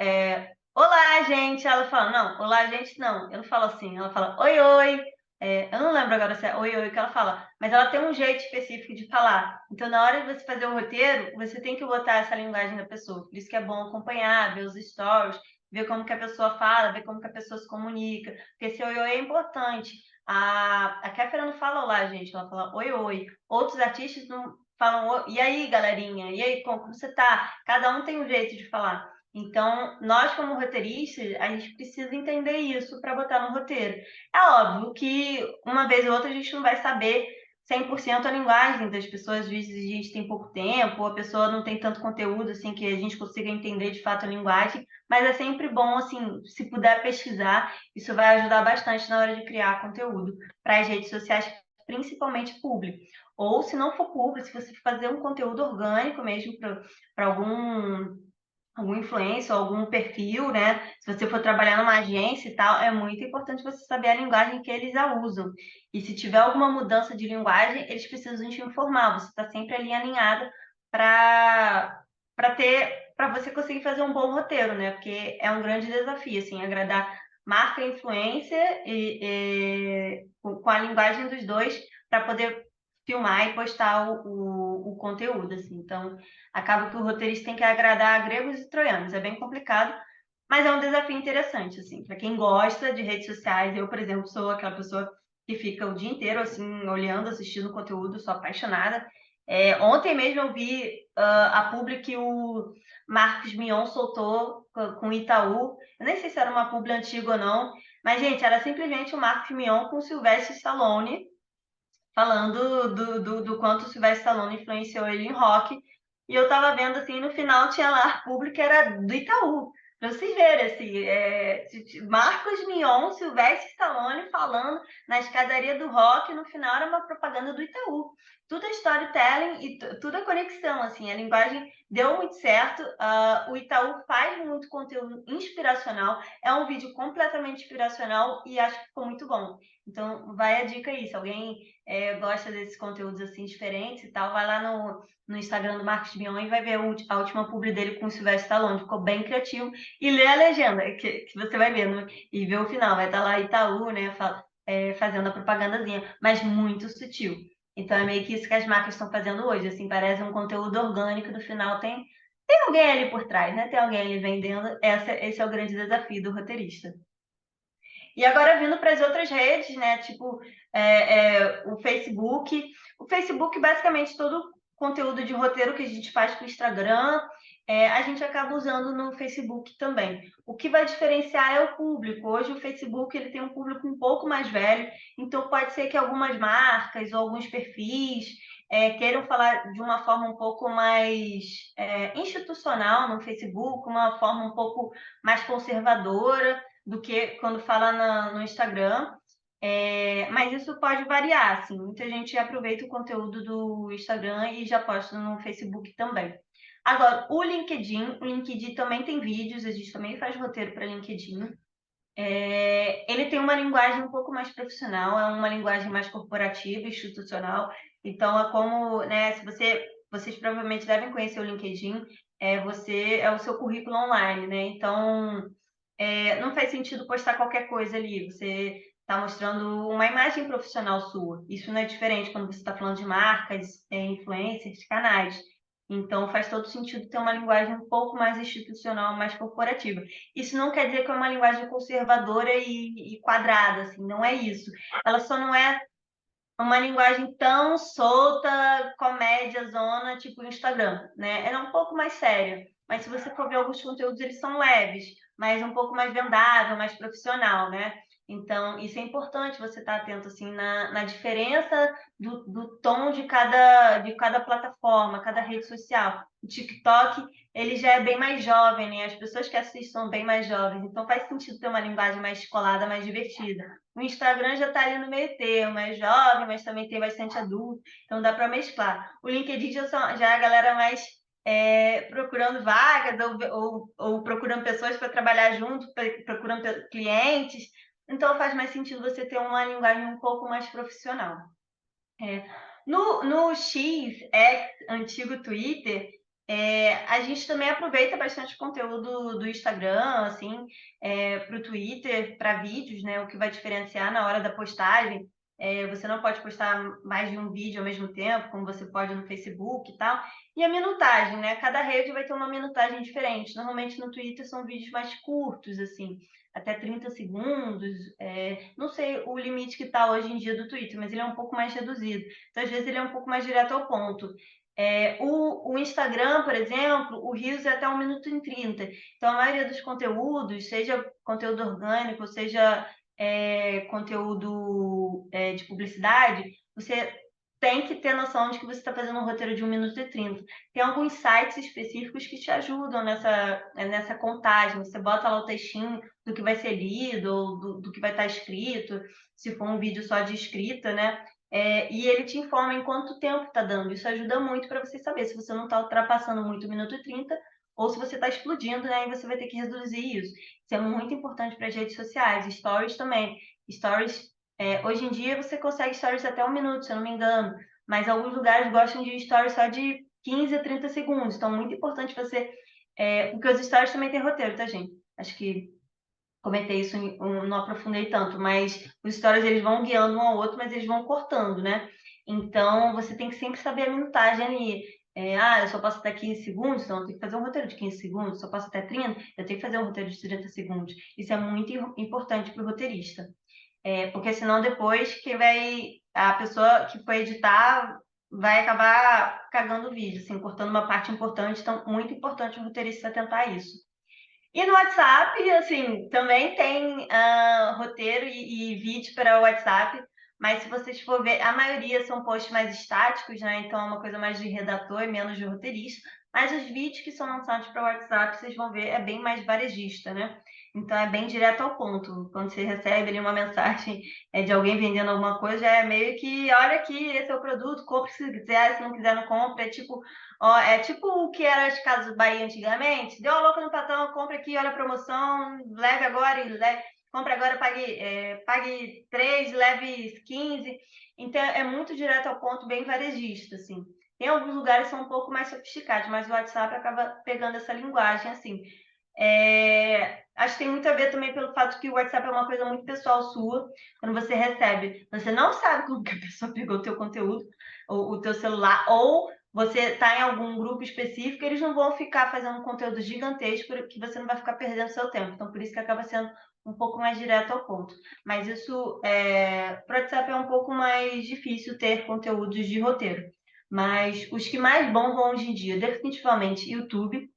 olá, gente. Ela fala: não, olá, gente, não. Eu não falo assim, ela fala: oi, oi. Eu não lembro agora se é oi, oi que ela fala, mas ela tem um jeito específico de falar. Então, na hora de você fazer o roteiro, você tem que botar essa linguagem da pessoa. Por isso que é bom acompanhar, ver os stories, ver como que a pessoa fala, ver como que a pessoa se comunica. Porque esse oi, oi é importante. A Kéfera não fala olá, gente, ela fala oi, oi. Outros artistas não falam, e aí, galerinha? E aí, como você tá? Cada um tem um jeito de falar. Então, nós, como roteiristas, a gente precisa entender isso para botar no roteiro. É óbvio que uma vez ou outra a gente não vai saber 100% a linguagem das pessoas, às vezes a gente tem pouco tempo, ou a pessoa não tem tanto conteúdo assim que a gente consiga entender de fato a linguagem, mas é sempre bom, assim, se puder pesquisar, isso vai ajudar bastante na hora de criar conteúdo para as redes sociais, principalmente público. Ou se não for público, se você fazer um conteúdo orgânico mesmo para algum influencer, algum perfil, né? Se você for trabalhar numa agência e tal, é muito importante você saber a linguagem que eles a usam. E se tiver alguma mudança de linguagem, eles precisam te informar. Você está sempre ali alinhada para você conseguir fazer um bom roteiro, né? Porque é um grande desafio, assim, agradar marca e influência com a linguagem dos dois para poder filmar e postar o conteúdo, assim. Então, acaba que o roteirista tem que agradar gregos e troianos. É bem complicado, mas é um desafio interessante, assim. Para quem gosta de redes sociais, eu, por exemplo, sou aquela pessoa que fica o dia inteiro, assim, olhando, assistindo conteúdo, sou apaixonada. Ontem mesmo eu vi a publi que o Marcos Mion soltou com o Itaú. Eu nem sei se era uma publi antiga ou não, mas, gente, era simplesmente o Marcos Mion com o Sylvester Stallone, falando do quanto o Sylvester Stallone influenciou ele em rock. E eu tava vendo assim, no final tinha lá a publi que era do Itaú. Pra vocês verem, assim, Marcos Mion, Sylvester Stallone falando na escadaria do rock, no final era uma propaganda do Itaú. Tudo é storytelling e tudo é conexão, assim, a linguagem deu muito certo. O Itaú faz muito conteúdo inspiracional, é um vídeo completamente inspiracional e acho que ficou muito bom. Então, vai a dica aí, se alguém gosta desses conteúdos assim diferentes e tal, vai lá no Instagram do Marcos Mion e vai ver a última publi dele com o Sylvester Stallone, ficou bem criativo. E lê a legenda, que você vai ver, né? E ver o final. Vai estar lá Itaú, né? Fazendo a propagandazinha, mas muito sutil. Então é meio que isso que as marcas estão fazendo hoje. Assim, parece um conteúdo orgânico, no final tem alguém ali por trás, né? Tem alguém ali vendendo. Esse é o grande desafio do roteirista. E agora vindo para as outras redes, né? Tipo o Facebook. O Facebook, basicamente, todo o conteúdo de roteiro que a gente faz para o Instagram, a gente acaba usando no Facebook também. O que vai diferenciar é o público. Hoje o Facebook ele tem um público um pouco mais velho, então pode ser que algumas marcas ou alguns perfis queiram falar de uma forma um pouco mais institucional no Facebook, uma forma um pouco mais conservadora do que quando fala no Instagram. Mas isso pode variar, assim. Muita gente aproveita o conteúdo do Instagram e já posta no Facebook também. Agora, o LinkedIn também tem vídeos, a gente também faz roteiro para LinkedIn. Ele tem uma linguagem um pouco mais profissional, é uma linguagem mais corporativa, institucional. Então, é como, né, se vocês provavelmente devem conhecer o LinkedIn, você é o seu currículo online, né? Então, não faz sentido postar qualquer coisa ali. Você está mostrando uma imagem profissional sua. Isso não é diferente quando você está falando de marcas, influencers, canais. Então, faz todo sentido ter uma linguagem um pouco mais institucional, mais corporativa. Isso não quer dizer que é uma linguagem conservadora e quadrada, assim, não é isso. Ela só não é uma linguagem tão solta, comédia, zona, tipo o Instagram, né? Ela é um pouco mais séria, mas se você for ver alguns conteúdos, eles são leves, mas um pouco mais vendável, mais profissional, né? Então, isso é importante você estar atento, assim, na diferença do tom de cada plataforma, cada rede social. O TikTok, ele já é bem mais jovem, né? As pessoas que assistem são bem mais jovens, então faz sentido ter uma linguagem mais descolada, mais divertida. O Instagram já está ali no meio termo, é jovem, mas também tem bastante adulto, então dá para mesclar. O LinkedIn já é a galera mais procurando vagas ou procurando pessoas para trabalhar junto, procurando clientes, então faz mais sentido você ter uma linguagem um pouco mais profissional. No X, antigo Twitter, a gente também aproveita bastante conteúdo do Instagram, assim, para o Twitter, para vídeos, né? O que vai diferenciar na hora da postagem. Você não pode postar mais de um vídeo ao mesmo tempo, como você pode no Facebook e tal. E a minutagem, né? Cada rede vai ter uma minutagem diferente. Normalmente no Twitter são vídeos mais curtos, assim, até 30 segundos. Não sei o limite que está hoje em dia do Twitter, mas ele é um pouco mais reduzido. Então, às vezes, ele é um pouco mais direto ao ponto. O Instagram, por exemplo, o Reels é até 1 minuto e 30. Então, a maioria dos conteúdos, seja conteúdo orgânico, seja conteúdo de publicidade, você tem que ter noção de que você está fazendo um roteiro de 1 minuto e 30. Tem alguns sites específicos que te ajudam nessa contagem. Você bota lá o textinho do que vai ser lido, ou do que vai estar escrito, se for um vídeo só de escrita, né? E ele te informa em quanto tempo está dando. Isso ajuda muito para você saber se você não está ultrapassando muito 1 minuto e 30 ou se você está explodindo, né? E você vai ter que reduzir isso. Isso é muito importante para as redes sociais. Stories também. Stories, hoje em dia você consegue stories até 1 minuto, se eu não me engano. Mas alguns lugares gostam de stories só de 15 a 30 segundos. Então, muito importante você... porque os stories também têm roteiro, tá, gente? Acho que comentei isso, não aprofundei tanto, mas os stories eles vão guiando um ao outro, mas eles vão cortando, né? Então, você tem que sempre saber a minutagem ali. Eu só posso até 15 segundos, então eu tenho que fazer um roteiro de 15 segundos. Só posso até 30, eu tenho que fazer um roteiro de 30 segundos. Isso é muito importante para o roteirista. Porque senão depois a pessoa que foi editar vai acabar cagando o vídeo, assim, cortando uma parte importante. Então, muito importante o roteirista atentar a isso. E no WhatsApp, assim, também tem roteiro e vídeo para o WhatsApp, mas se vocês for ver, a maioria são posts mais estáticos, né? Então é uma coisa mais de redator e menos de roteirista. Mas os vídeos que são lançados para o WhatsApp, vocês vão ver, é bem mais varejista, né? Então é bem direto ao ponto. Quando você recebe ali uma mensagem de alguém vendendo alguma coisa, é meio que, olha aqui, esse é o produto, compre se quiser, se não quiser não compre. É tipo o que era as Casas Bahia antigamente. Deu a louca no patrão, compre aqui, olha a promoção, leve agora e compre agora, pague 3, leve 15. Então é muito direto ao ponto, bem varejista, assim. Tem alguns lugares que são um pouco mais sofisticados, mas o WhatsApp acaba pegando essa linguagem, assim. Acho que tem muito a ver também pelo fato que o WhatsApp é uma coisa muito pessoal sua. Quando você recebe, você não sabe como que a pessoa pegou o teu conteúdo, o teu celular, ou você está em algum grupo específico, eles não vão ficar fazendo um conteúdo gigantesco que você não vai ficar perdendo seu tempo. Então, por isso que acaba sendo um pouco mais direto ao ponto. Mas isso, para o WhatsApp é um pouco mais difícil ter conteúdos de roteiro. Mas os que mais bombam hoje em dia, definitivamente, YouTube.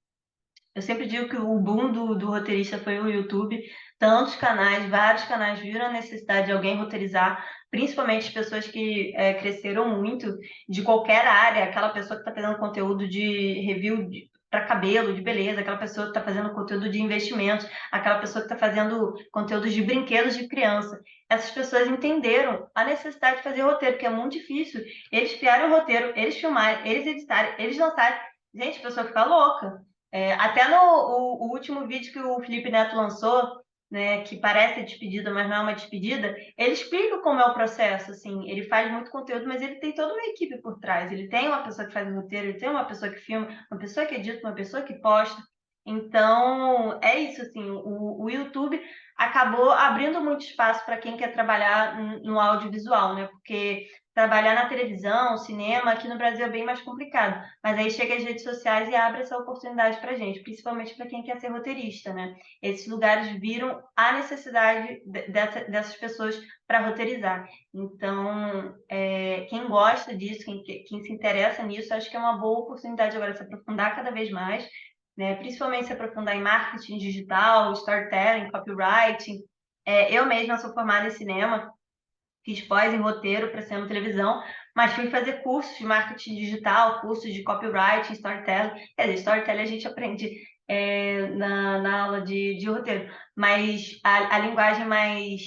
Eu sempre digo que o boom do roteirista foi o YouTube. Tantos canais, vários canais viram a necessidade de alguém roteirizar, principalmente as pessoas que cresceram muito de qualquer área, aquela pessoa que está fazendo conteúdo de review para cabelo, de beleza, aquela pessoa que está fazendo conteúdo de investimentos, aquela pessoa que está fazendo conteúdo de brinquedos de criança. Essas pessoas entenderam a necessidade de fazer roteiro, porque é muito difícil eles criarem o roteiro, eles filmarem, eles editarem, eles lançarem. Gente, a pessoa fica louca. Até no o último vídeo que o Felipe Neto lançou, né, que parece despedida, mas não é uma despedida, ele explica como é o processo, assim, ele faz muito conteúdo, mas ele tem toda uma equipe por trás, ele tem uma pessoa que faz o roteiro, ele tem uma pessoa que filma, uma pessoa que edita, uma pessoa que posta, então é isso, assim, o YouTube acabou abrindo muito espaço para quem quer trabalhar no audiovisual, né, porque trabalhar na televisão, cinema, aqui no Brasil é bem mais complicado. Mas aí chega as redes sociais e abre essa oportunidade para gente, principalmente para quem quer ser roteirista, né? Esses lugares viram a necessidade dessas pessoas para roteirizar. Então, quem gosta disso, quem se interessa nisso, acho que é uma boa oportunidade agora de se aprofundar cada vez mais, né? Principalmente se aprofundar em marketing digital, storytelling, copywriting. Eu mesma sou formada em cinema, fiz pós em roteiro para cinema e televisão, mas fui fazer cursos de marketing digital, cursos de copywriting, storytelling. Quer dizer, storytelling a gente aprende na aula de roteiro, mas a linguagem mais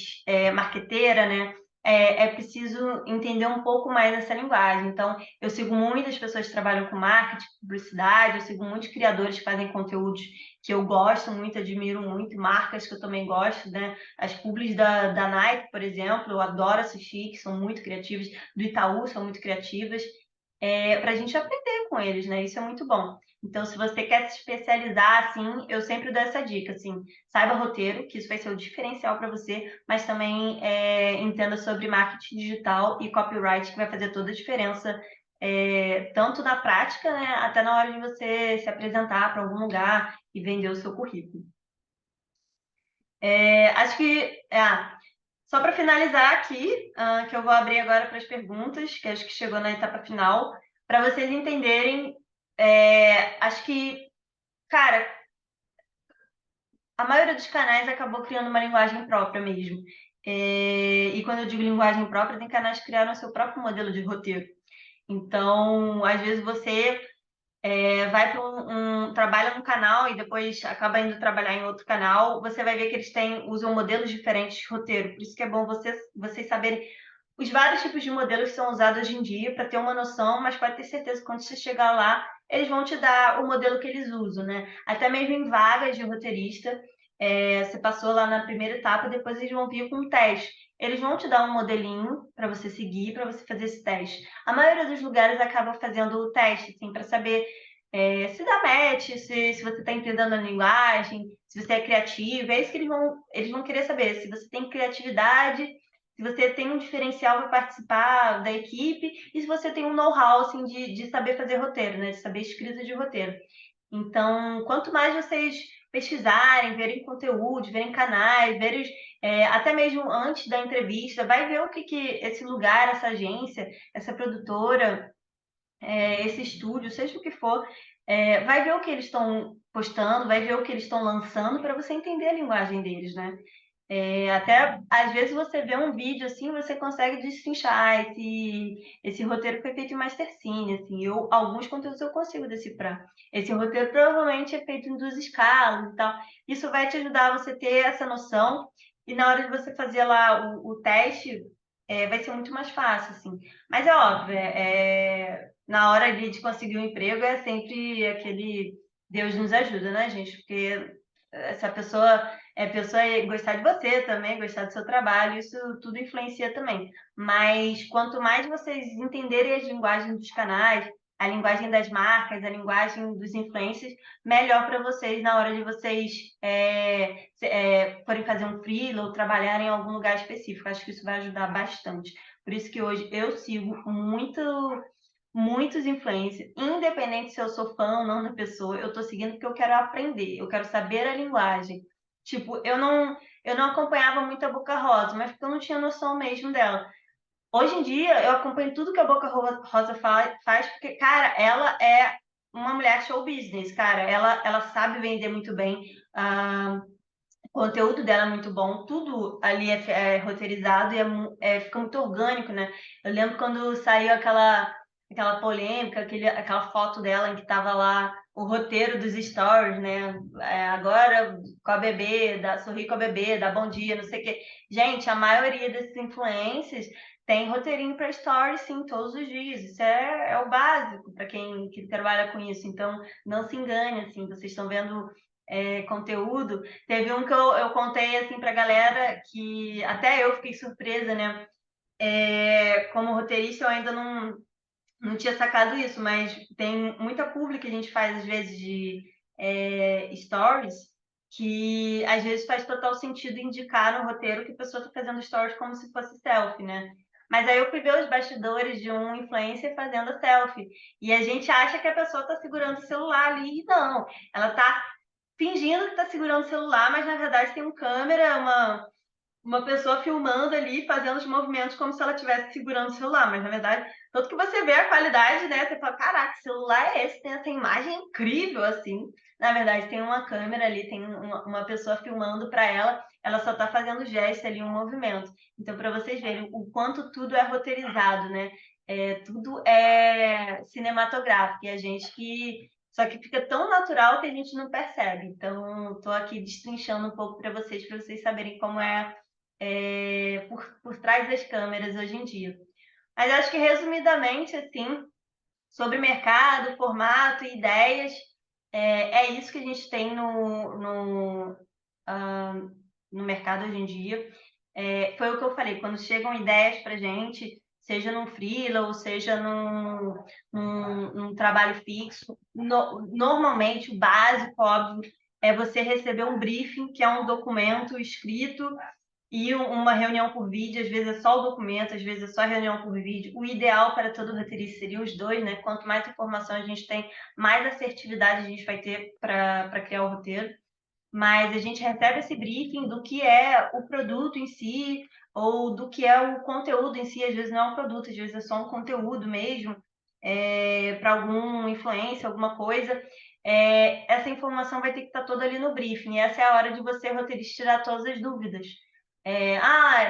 marqueteira, né? É preciso entender um pouco mais essa linguagem. Então, eu sigo muitas pessoas que trabalham com marketing, publicidade, eu sigo muitos criadores que fazem conteúdos que eu gosto muito, admiro muito, marcas que eu também gosto, né? As publis da Nike, por exemplo, eu adoro assistir, que são muito criativas, do Itaú são muito criativas, para a gente aprender com eles, né? Isso é muito bom. Então, se você quer se especializar, assim, eu sempre dou essa dica, assim, saiba roteiro, que isso vai ser o diferencial para você, mas também entenda sobre marketing digital e copyright, que vai fazer toda a diferença, tanto na prática, né, até na hora de você se apresentar para algum lugar e vender o seu currículo. Acho que só para finalizar aqui, que eu vou abrir agora para as perguntas, que acho que chegou na etapa final, para vocês entenderem, acho que, cara, a maioria dos canais acabou criando uma linguagem própria mesmo. E quando eu digo linguagem própria, tem canais que criaram o seu próprio modelo de roteiro. Então, às vezes você vai para trabalha num canal e depois acaba indo trabalhar em outro canal, você vai ver que eles usam modelos diferentes de roteiro. Por isso que é bom vocês saberem os vários tipos de modelos que são usados hoje em dia para ter uma noção, mas pode ter certeza que quando você chegar lá, eles vão te dar o modelo que eles usam, né? Até mesmo em vagas de roteirista, você passou lá na primeira etapa, depois eles vão vir com um teste. Eles vão te dar um modelinho para você seguir, para você fazer esse teste. A maioria dos lugares acaba fazendo o teste, assim, para saber se dá match, se você está entendendo a linguagem, se você é criativo. É isso que eles vão querer saber. Se você tem criatividade, se você tem um diferencial para participar da equipe e se você tem um know-how assim, de saber fazer roteiro, né? De saber escrita de roteiro. Então, quanto mais vocês pesquisarem, verem conteúdo, verem canais, verem até mesmo antes da entrevista, vai ver o que esse lugar, essa agência, essa produtora, esse estúdio, seja o que for, vai ver o que eles estão postando, vai ver o que eles estão lançando para você entender a linguagem deles, né? Até às vezes você vê um vídeo assim, você consegue destrinchar esse roteiro foi feito em Mastercine, assim, alguns conteúdos eu consigo decifrar. Esse roteiro provavelmente é feito em 2 escalas e tal. Isso vai te ajudar a você ter essa noção, e na hora de você fazer lá o teste, vai ser muito mais fácil, assim. Mas é óbvio, na hora ali de conseguir um emprego é sempre aquele Deus nos ajuda, né, gente? Porque se a pessoa gostar de você também, gostar do seu trabalho, isso tudo influencia também. Mas quanto mais vocês entenderem as linguagens dos canais, a linguagem das marcas, a linguagem dos influencers, melhor para vocês na hora de vocês forem fazer um freela ou trabalhar em algum lugar específico. Acho que isso vai ajudar bastante. Por isso que hoje eu sigo muitos influencers, independente se eu sou fã ou não da pessoa, eu tô seguindo porque eu quero aprender, eu quero saber a linguagem. Tipo, eu não acompanhava muito a Boca Rosa, mas porque eu não tinha noção mesmo dela. Hoje em dia, eu acompanho tudo que a Boca Rosa faz, porque, cara, ela é uma mulher show business, cara. Ela sabe vender muito bem. O conteúdo dela é muito bom, tudo ali é roteirizado e fica muito orgânico, né? Eu lembro quando saiu aquela polêmica, aquela foto dela em que tava lá o roteiro dos stories, né? Agora com a bebê, sorrir com a bebê, dá bom dia, não sei o quê. Gente, a maioria desses influencers tem roteirinho para stories, sim, todos os dias. Isso é o básico para quem que trabalha com isso. Então, não se engane, assim, vocês estão vendo conteúdo. Teve um que eu contei assim pra galera que até eu fiquei surpresa, né? Como roteirista eu ainda não tinha sacado isso, mas tem muita publi que a gente faz às vezes de stories que às vezes faz total sentido indicar no roteiro que a pessoa está fazendo stories como se fosse selfie, né? Mas aí eu fui ver os bastidores de um influencer fazendo a selfie. E a gente acha que a pessoa está segurando o celular ali, e não. Ela está fingindo que está segurando o celular, mas na verdade tem um câmera, uma pessoa filmando ali, fazendo os movimentos como se ela estivesse segurando o celular, mas na verdade, tanto que você vê a qualidade, né? Você fala, caraca, que celular é esse? Tem essa imagem incrível, assim. Na verdade, tem uma câmera ali, tem uma pessoa filmando para ela só está fazendo gesto ali, um movimento. Então, para vocês verem o quanto tudo é roteirizado, né? Tudo é cinematográfico, e a gente que só que fica tão natural que a gente não percebe. Então, estou aqui destrinchando um pouco para vocês saberem como por trás das câmeras hoje em dia. Mas acho que, resumidamente, assim, sobre mercado, formato e ideias, é isso que a gente tem no mercado hoje em dia. Foi o que eu falei, quando chegam ideias para a gente, seja num freela ou seja num trabalho fixo, normalmente o básico, óbvio, é você receber um briefing, que é um documento escrito, e uma reunião por vídeo. Às vezes é só o documento, às vezes é só a reunião por vídeo. O ideal para todo roteirista seria os dois, né? Quanto mais informação a gente tem, mais assertividade a gente vai ter para criar o roteiro. Mas a gente recebe esse briefing do que é o produto em si, ou do que é o conteúdo em si. Às vezes não é um produto, às vezes é só um conteúdo mesmo, para algum influência, alguma coisa. Essa informação vai ter que estar toda ali no briefing. E essa é a hora de você, roteirista, tirar todas as dúvidas.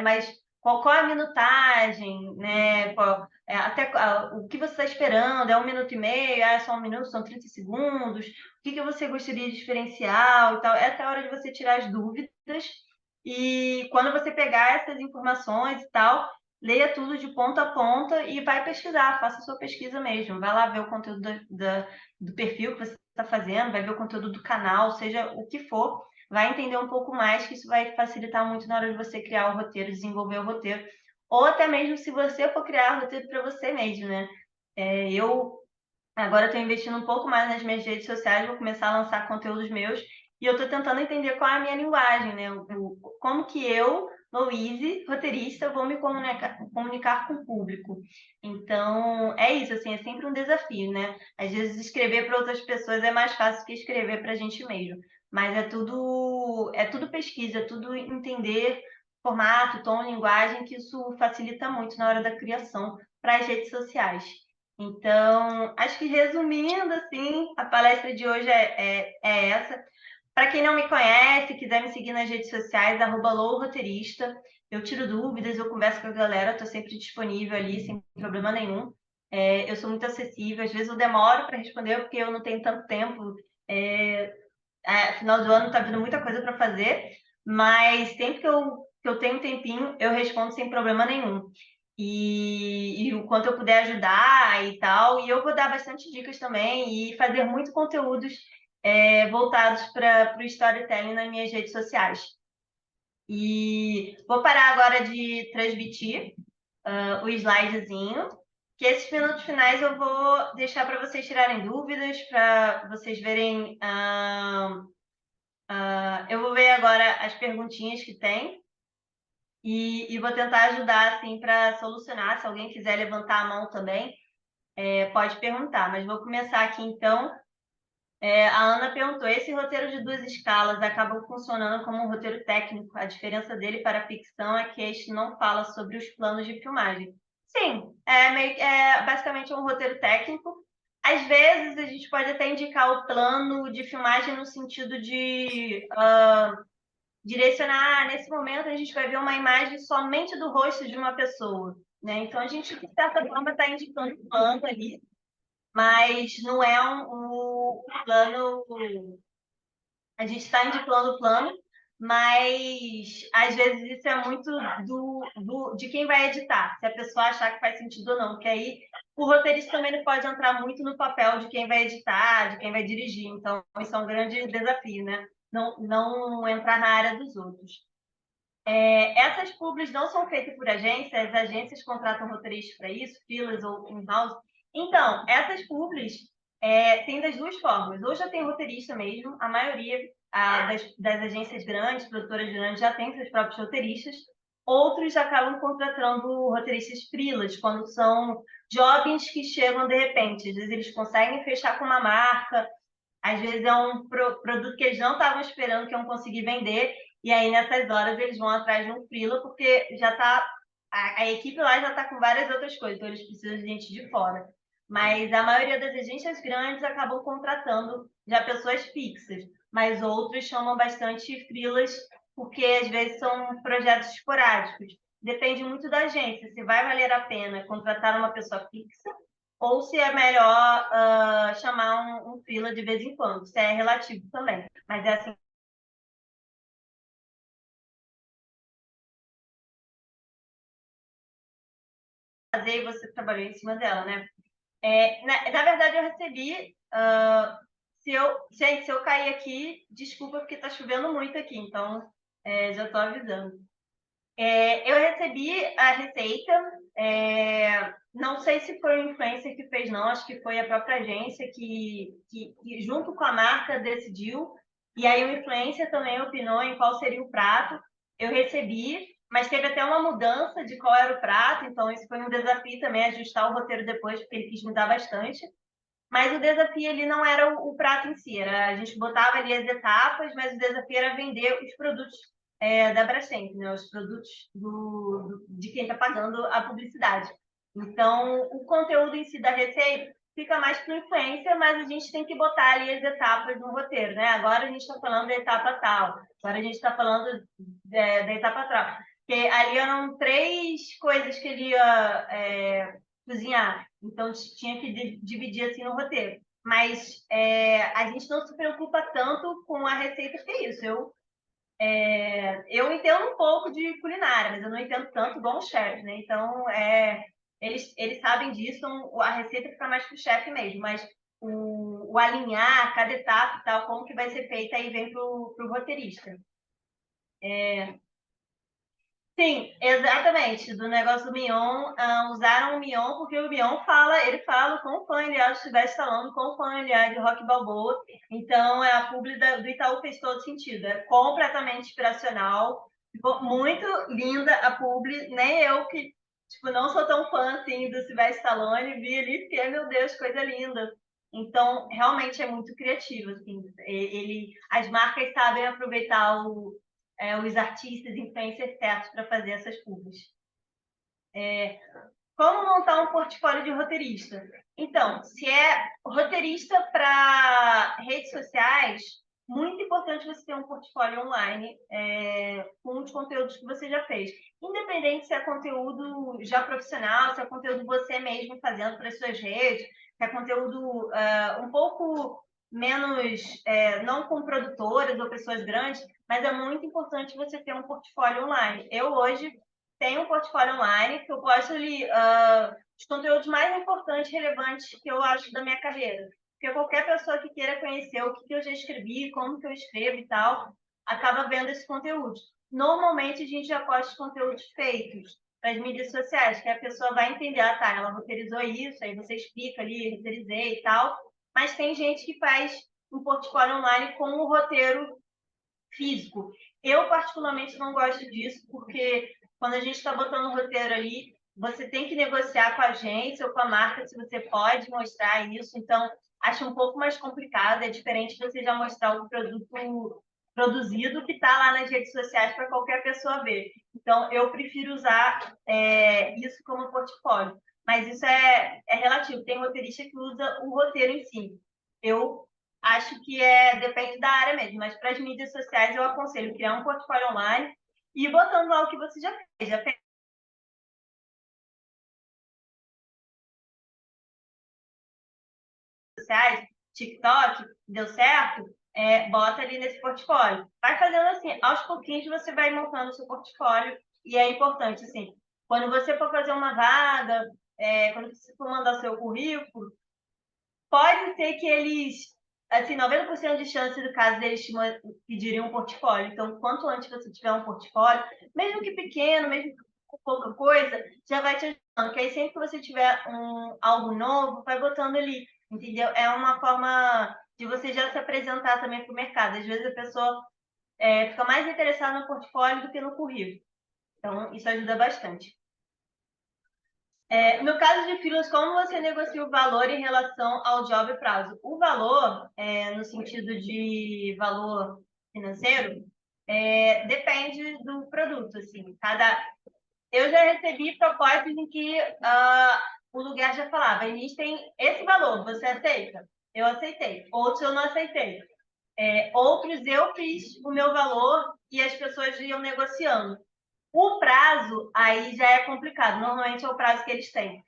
Mas qual é a minutagem, né? O que você está esperando? É 1 minuto e meio? É só 1 minuto? São 30 segundos? O que você gostaria de diferencial e tal? Essa é a hora de você tirar as dúvidas. E quando você pegar essas informações e tal, leia tudo de ponta a ponta e vai pesquisar, faça a sua pesquisa mesmo. Vai lá ver o conteúdo do perfil que você está fazendo, vai ver o conteúdo do canal, seja o que for, vai entender um pouco mais, que isso vai facilitar muito na hora de você criar o roteiro, desenvolver o roteiro, ou até mesmo se você for criar o roteiro para você mesmo, né? Eu agora estou investindo um pouco mais nas minhas redes sociais, vou começar a lançar conteúdos meus, e eu estou tentando entender qual é a minha linguagem, né? Como que eu, Louise, roteirista, vou me comunicar com o público. Então, é isso, assim, é sempre um desafio, né? Às vezes escrever para outras pessoas é mais fácil que escrever para a gente mesmo. Mas é tudo pesquisa, é tudo entender formato, tom, linguagem, que isso facilita muito na hora da criação para as redes sociais. Então, acho que resumindo, assim, a palestra de hoje é essa. Para quem não me conhece, quiser me seguir nas redes sociais, @louroteirista. Eu tiro dúvidas, eu converso com a galera, estou sempre disponível ali, sem problema nenhum. Eu sou muito acessível, às vezes eu demoro para responder porque eu não tenho tanto tempo. Final do ano está vindo muita coisa para fazer, mas sempre que eu tenho um tempinho, eu respondo sem problema nenhum. E o quanto eu puder ajudar e tal, e eu vou dar bastante dicas também e fazer muito conteúdos voltados para o storytelling nas minhas redes sociais. E vou parar agora de transmitir o slidezinho, que esses minutos finais eu vou deixar para vocês tirarem dúvidas, para vocês verem. Eu vou ver agora as perguntinhas que tem e vou tentar ajudar assim para solucionar. Se alguém quiser levantar a mão também, pode perguntar. Mas vou começar aqui então. A Ana perguntou: esse roteiro de 2 escalas acaba funcionando como um roteiro técnico? A diferença dele para a ficção é que este não fala sobre os planos de filmagem. Sim, basicamente um roteiro técnico. Às vezes a gente pode até indicar o plano de filmagem no sentido de direcionar, nesse momento a gente vai ver uma imagem somente do rosto de uma pessoa, né? Então a gente, de certa forma, está indicando o plano ali, mas não é um plano. A gente está indicando o plano, mas às vezes isso é muito de quem vai editar, se a pessoa achar que faz sentido ou não, porque aí o roteirista também não pode entrar muito no papel de quem vai editar, de quem vai dirigir, então isso é um grande desafio, né? Não entrar na área dos outros. Essas publis não são feitas por agências, as agências contratam roteiristas para isso, freelas ou in-house. Então, essas publis tem das 2 formas. Ou já tem roteirista mesmo, a maioria das agências grandes, produtoras grandes, já tem seus próprios roteiristas. Outros acabam contratando roteiristas freelas, quando são jobs que chegam de repente. Às vezes eles conseguem fechar com uma marca, às vezes é um produto que eles não estavam esperando que iam conseguir vender, e aí nessas horas eles vão atrás de um freela, porque já tá, a equipe lá já está com várias outras coisas, então eles precisam de gente de fora. Mas a maioria das agências grandes acabam contratando já pessoas fixas, mas outros chamam bastante freelas, porque às vezes são projetos esporádicos. Depende muito da agência, se vai valer a pena contratar uma pessoa fixa ou se é melhor chamar um freela de vez em quando. Isso é relativo também. Mas é assim. Fazer e você trabalhou em cima dela, né? Na verdade, eu recebi. Gente, se eu cair aqui, desculpa, porque está chovendo muito aqui, então já estou avisando. Eu recebi a receita. Não sei se foi o influencer que fez, não. Acho que foi a própria agência que junto com a marca, decidiu. E aí o influencer também opinou em qual seria o prato. Eu recebi, mas teve até uma mudança de qual era o prato. Então isso foi um desafio também, ajustar o roteiro depois, porque ele quis mudar bastante. Mas o desafio ali não era o prato em si. A gente botava ali as etapas, mas o desafio era vender os produtos da Brastemp, né? Os produtos de quem está pagando a publicidade. Então, o conteúdo em si da receita fica mais para influência, mas a gente tem que botar ali as etapas no roteiro, né? Agora a gente está falando da etapa tal, agora a gente está falando da etapa tal. Porque ali eram 3 coisas que ele ia cozinhar, então tinha que dividir assim no roteiro. Mas a gente não se preocupa tanto com a receita, que é isso. Eu entendo um pouco de culinária, mas eu não entendo tanto igual um chefe, né? Então, eles sabem disso, então a receita fica mais para o chefe mesmo, mas o alinhar cada etapa e tal, como que vai ser feita, aí vem para o roteirista. Sim, exatamente. Do negócio do Mion, usaram o Mion porque o Mion ele fala com o fã ele é de Sylvester Stallone, com o fã ele é de Rock Balboa. Então, a publi do Itaú fez todo sentido. É completamente inspiracional. Ficou muito linda a publi. Nem eu, que não sou tão fã assim do Sylvester Stallone, vi ali e fiquei, meu Deus, coisa linda. Então, realmente é muito criativo. Assim. As marcas sabem aproveitar os artistas, influencers certos para fazer essas publis. Como montar um portfólio de roteirista? Então, se é roteirista para redes sociais, muito importante você ter um portfólio online com os conteúdos que você já fez. Independente se é conteúdo já profissional, se é conteúdo você mesmo fazendo para as suas redes, se é conteúdo um pouco menos, não com produtoras ou pessoas grandes, mas é muito importante você ter um portfólio online. Eu hoje tenho um portfólio online que eu posto ali os conteúdos mais importantes, relevantes que eu acho da minha carreira. Porque qualquer pessoa que queira conhecer o que eu já escrevi, como que eu escrevo e tal, acaba vendo esses conteúdos. Normalmente, a gente já posta os conteúdos feitos para as mídias sociais, que a pessoa vai entender, tá, ela roteirizou isso, aí você explica ali, roteirizei e tal. Mas tem gente que faz um portfólio online com o roteiro físico. Eu, particularmente, não gosto disso, porque quando a gente está botando o roteiro ali, você tem que negociar com a agência ou com a marca se você pode mostrar isso. Então, acho um pouco mais complicado. É diferente você já mostrar o produto produzido que está lá nas redes sociais para qualquer pessoa ver. Então, eu prefiro usar isso como portfólio. Mas isso é relativo. Tem roteirista que usa o roteiro em si. Eu acho que depende da área mesmo, mas para as mídias sociais eu aconselho criar um portfólio online e ir botando lá o que você já fez. Já fez sociais, TikTok, deu certo, bota ali nesse portfólio. Vai fazendo assim, aos pouquinhos você vai montando o seu portfólio e é importante, assim, quando você for fazer uma vaga, quando você for mandar seu currículo, pode ser que eles, assim, 90% de chance do caso deles te pedirem um portfólio. Então, quanto antes você tiver um portfólio, mesmo que pequeno, mesmo com pouca coisa, já vai te ajudando. Que aí sempre que você tiver algo novo, vai botando ali, entendeu? É uma forma de você já se apresentar também para o mercado. Às vezes a pessoa fica mais interessada no portfólio do que no currículo. Então, isso ajuda bastante. No caso de freelas, como você negocia o valor em relação ao job e prazo? O valor, no sentido de valor financeiro, depende do produto. Assim, eu já recebi propostas em que o lugar já falava, eles têm esse valor, você aceita? Eu aceitei. Outros eu não aceitei. Outros eu fiz o meu valor e as pessoas iam negociando. O prazo aí já é complicado, normalmente é o prazo que eles têm.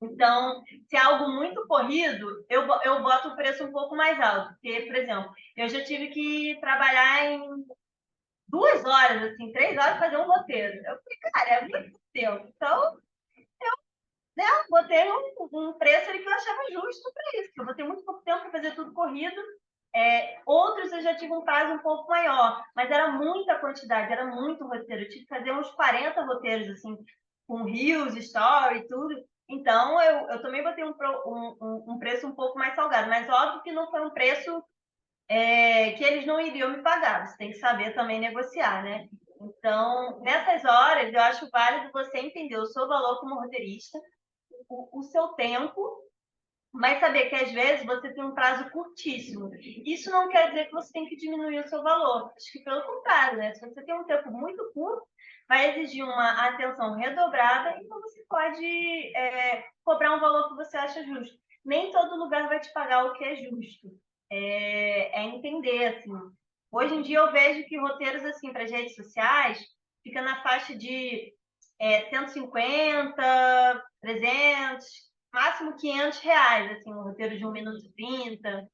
Então, se é algo muito corrido, eu boto o preço um pouco mais alto. Porque, por exemplo, eu já tive que trabalhar em 2 horas, assim, 3 horas fazer um roteiro. Eu falei, cara, é muito tempo. Então, botei um preço ali que eu achava justo para isso, porque eu botei muito pouco tempo para fazer tudo corrido. Outros eu já tive um prazo um pouco maior, mas era muita quantidade, era muito roteiro. Eu tive que fazer uns 40 roteiros, assim, com reels, story e tudo. Então, eu também botei um preço um pouco mais salgado, mas óbvio que não foi um preço que eles não iriam me pagar. Você tem que saber também negociar, né? Então, nessas horas, eu acho válido você entender o seu valor como roteirista, o seu tempo, mas saber que às vezes você tem um prazo curtíssimo. Isso não quer dizer que você tem que diminuir o seu valor. Acho que pelo contrário, né? Se você tem um tempo muito curto, vai exigir uma atenção redobrada, então você pode cobrar um valor que você acha justo. Nem todo lugar vai te pagar o que é justo. É entender, assim. Hoje em dia eu vejo que roteiros assim para as redes sociais fica na faixa de 150, 300, máximo R$ 500, assim, um roteiro de 1 minuto e 30.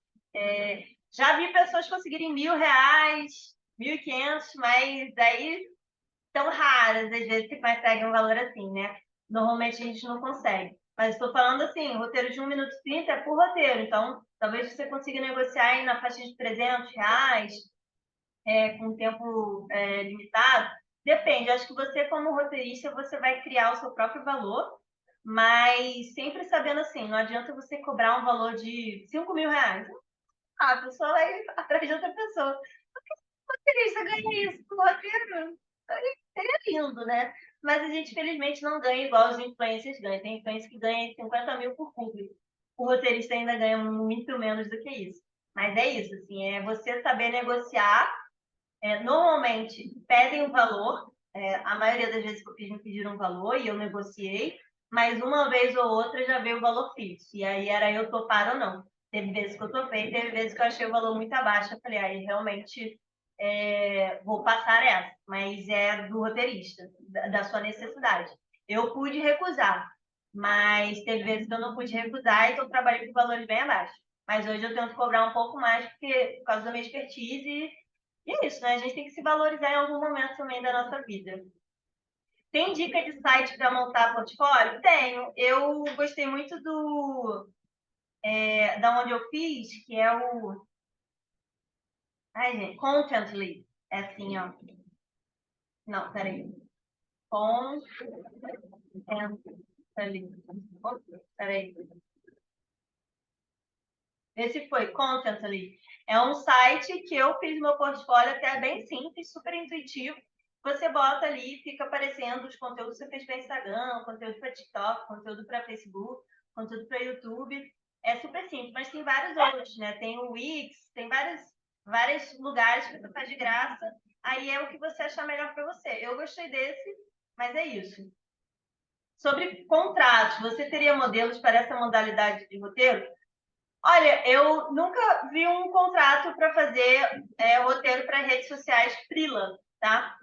Já vi pessoas conseguirem R$ 1.000, 1.500, mas aí são raras às vezes que conseguem um valor assim, né? Normalmente a gente não consegue. Mas estou falando assim, roteiro de 1 minuto e 30 é por roteiro, então talvez você consiga negociar aí na faixa de R$ 300, com tempo limitado. Depende, acho que você, como roteirista, você vai criar o seu próprio valor, mas sempre sabendo assim, não adianta você cobrar um valor de R$ 5.000. A pessoa vai atrás de outra pessoa. Por que o roteirista ganha isso no roteiro? Seria lindo, né? Mas a gente, felizmente, não ganha igual os influencers ganham. Tem influencers que ganham 50 mil por público. O roteirista ainda ganha muito menos do que isso. Mas é isso, assim, é você saber negociar. Normalmente pedem um valor, a maioria das vezes que eu fiz me pediram um valor e eu negociei, mas uma vez ou outra já veio o valor fixo, e aí era eu topar ou não. Teve vezes que eu topei, teve vezes que eu achei o valor muito abaixo. Eu falei, aí realmente vou passar essa, mas é do roteirista, da sua necessidade. Eu pude recusar, mas teve vezes que eu não pude recusar, então eu trabalhei com valores bem abaixo. Mas hoje eu tento cobrar um pouco mais, porque, por causa da minha expertise, e é isso, né? A gente tem que se valorizar em algum momento também da nossa vida. Tem dica de site para montar portfólio? Tenho. Eu gostei muito da onde eu fiz, que é o. Ai, gente, Contently. É assim, ó. Não, peraí. Contently. Peraí. Esse foi Contently. É um site que eu fiz meu portfólio até bem simples, super intuitivo. Você bota ali, fica aparecendo os conteúdos que você fez para Instagram, conteúdo para TikTok, conteúdo para Facebook, conteúdo para YouTube. É super simples, mas tem vários outros, né? Tem o Wix, tem vários lugares que você faz de graça. Aí é o que você achar melhor para você. Eu gostei desse, mas é isso. Sobre contratos, você teria modelos para essa modalidade de roteiro? Olha, eu nunca vi um contrato para fazer roteiro para redes sociais freelance, tá?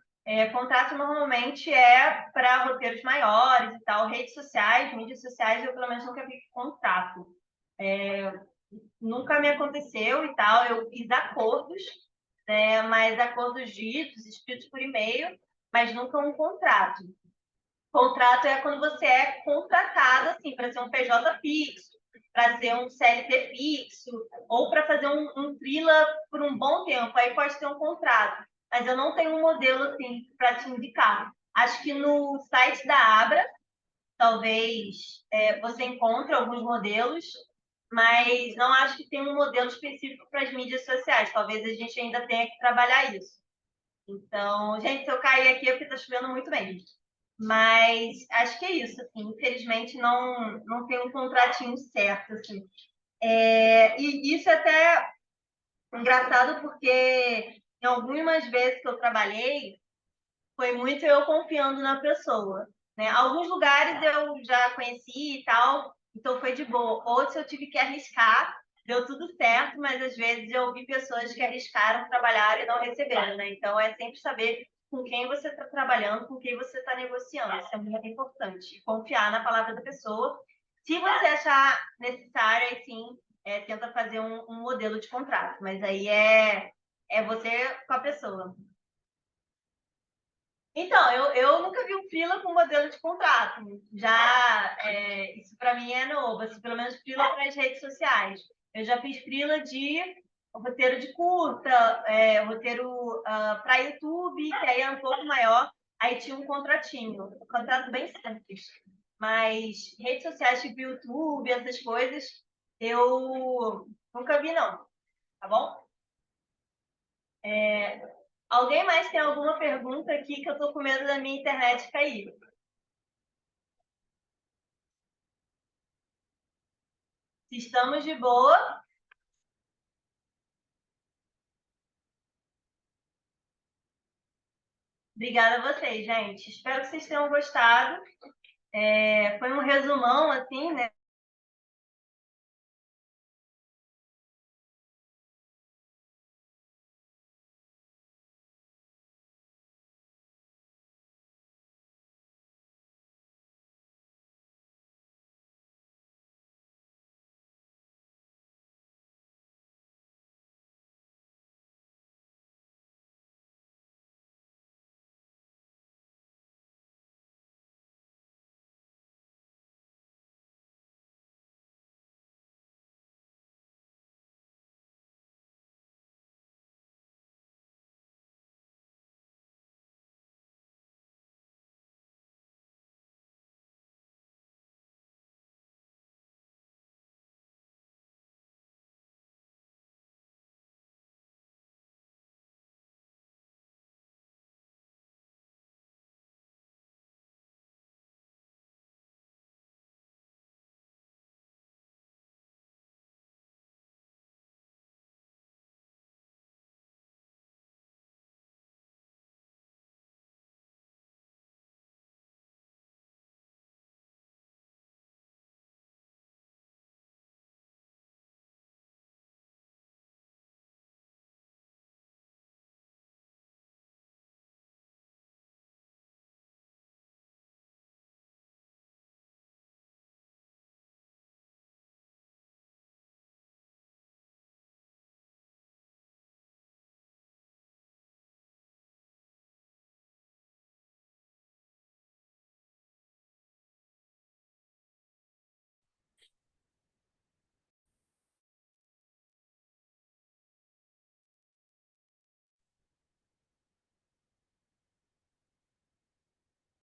Contrato normalmente é para roteiros maiores e tal. Redes sociais, mídias sociais, eu pelo menos nunca vi contrato. Nunca me aconteceu e tal. Eu fiz acordos, né, mas acordos ditos, escritos por e-mail, mas nunca um contrato. Contrato é quando você é contratado assim, para ser um PJ fixo, para ser um CLT fixo, ou para fazer um freela por um bom tempo. Aí pode ter um contrato. Mas eu não tenho um modelo assim para te indicar. Acho que no site da Abra, talvez você encontre alguns modelos, mas não acho que tem um modelo específico para as mídias sociais. Talvez a gente ainda tenha que trabalhar isso. Então, gente, se eu cair aqui é porque está chovendo muito bem. Mas acho que é isso, assim, infelizmente não tem um contratinho certo, assim. E isso é até engraçado porque em algumas vezes que eu trabalhei, foi muito eu confiando na pessoa, né? Alguns lugares eu já conheci e tal, então foi de boa. Outros eu tive que arriscar, deu tudo certo, mas às vezes eu vi pessoas que arriscaram trabalhar e não receberam, né? Então é sempre saber com quem você está trabalhando, com quem você está negociando. Isso é muito importante. Confiar na palavra da pessoa. Se você achar necessário, aí sim, tenta fazer um modelo de contrato, mas aí é você com a pessoa. Então, eu nunca vi um freela com modelo de contrato. Já, isso para mim é novo, assim, pelo menos freela para as redes sociais. Eu já fiz freela de roteiro de curta, roteiro para YouTube, que aí é um pouco maior, aí tinha um contratinho, um contrato bem simples. Mas redes sociais tipo YouTube, essas coisas, eu nunca vi, não. Tá bom? Alguém mais tem alguma pergunta aqui que eu tô com medo da minha internet cair? Se estamos de boa. Obrigada a vocês, gente. Espero que vocês tenham gostado. Foi um resumão, assim, né?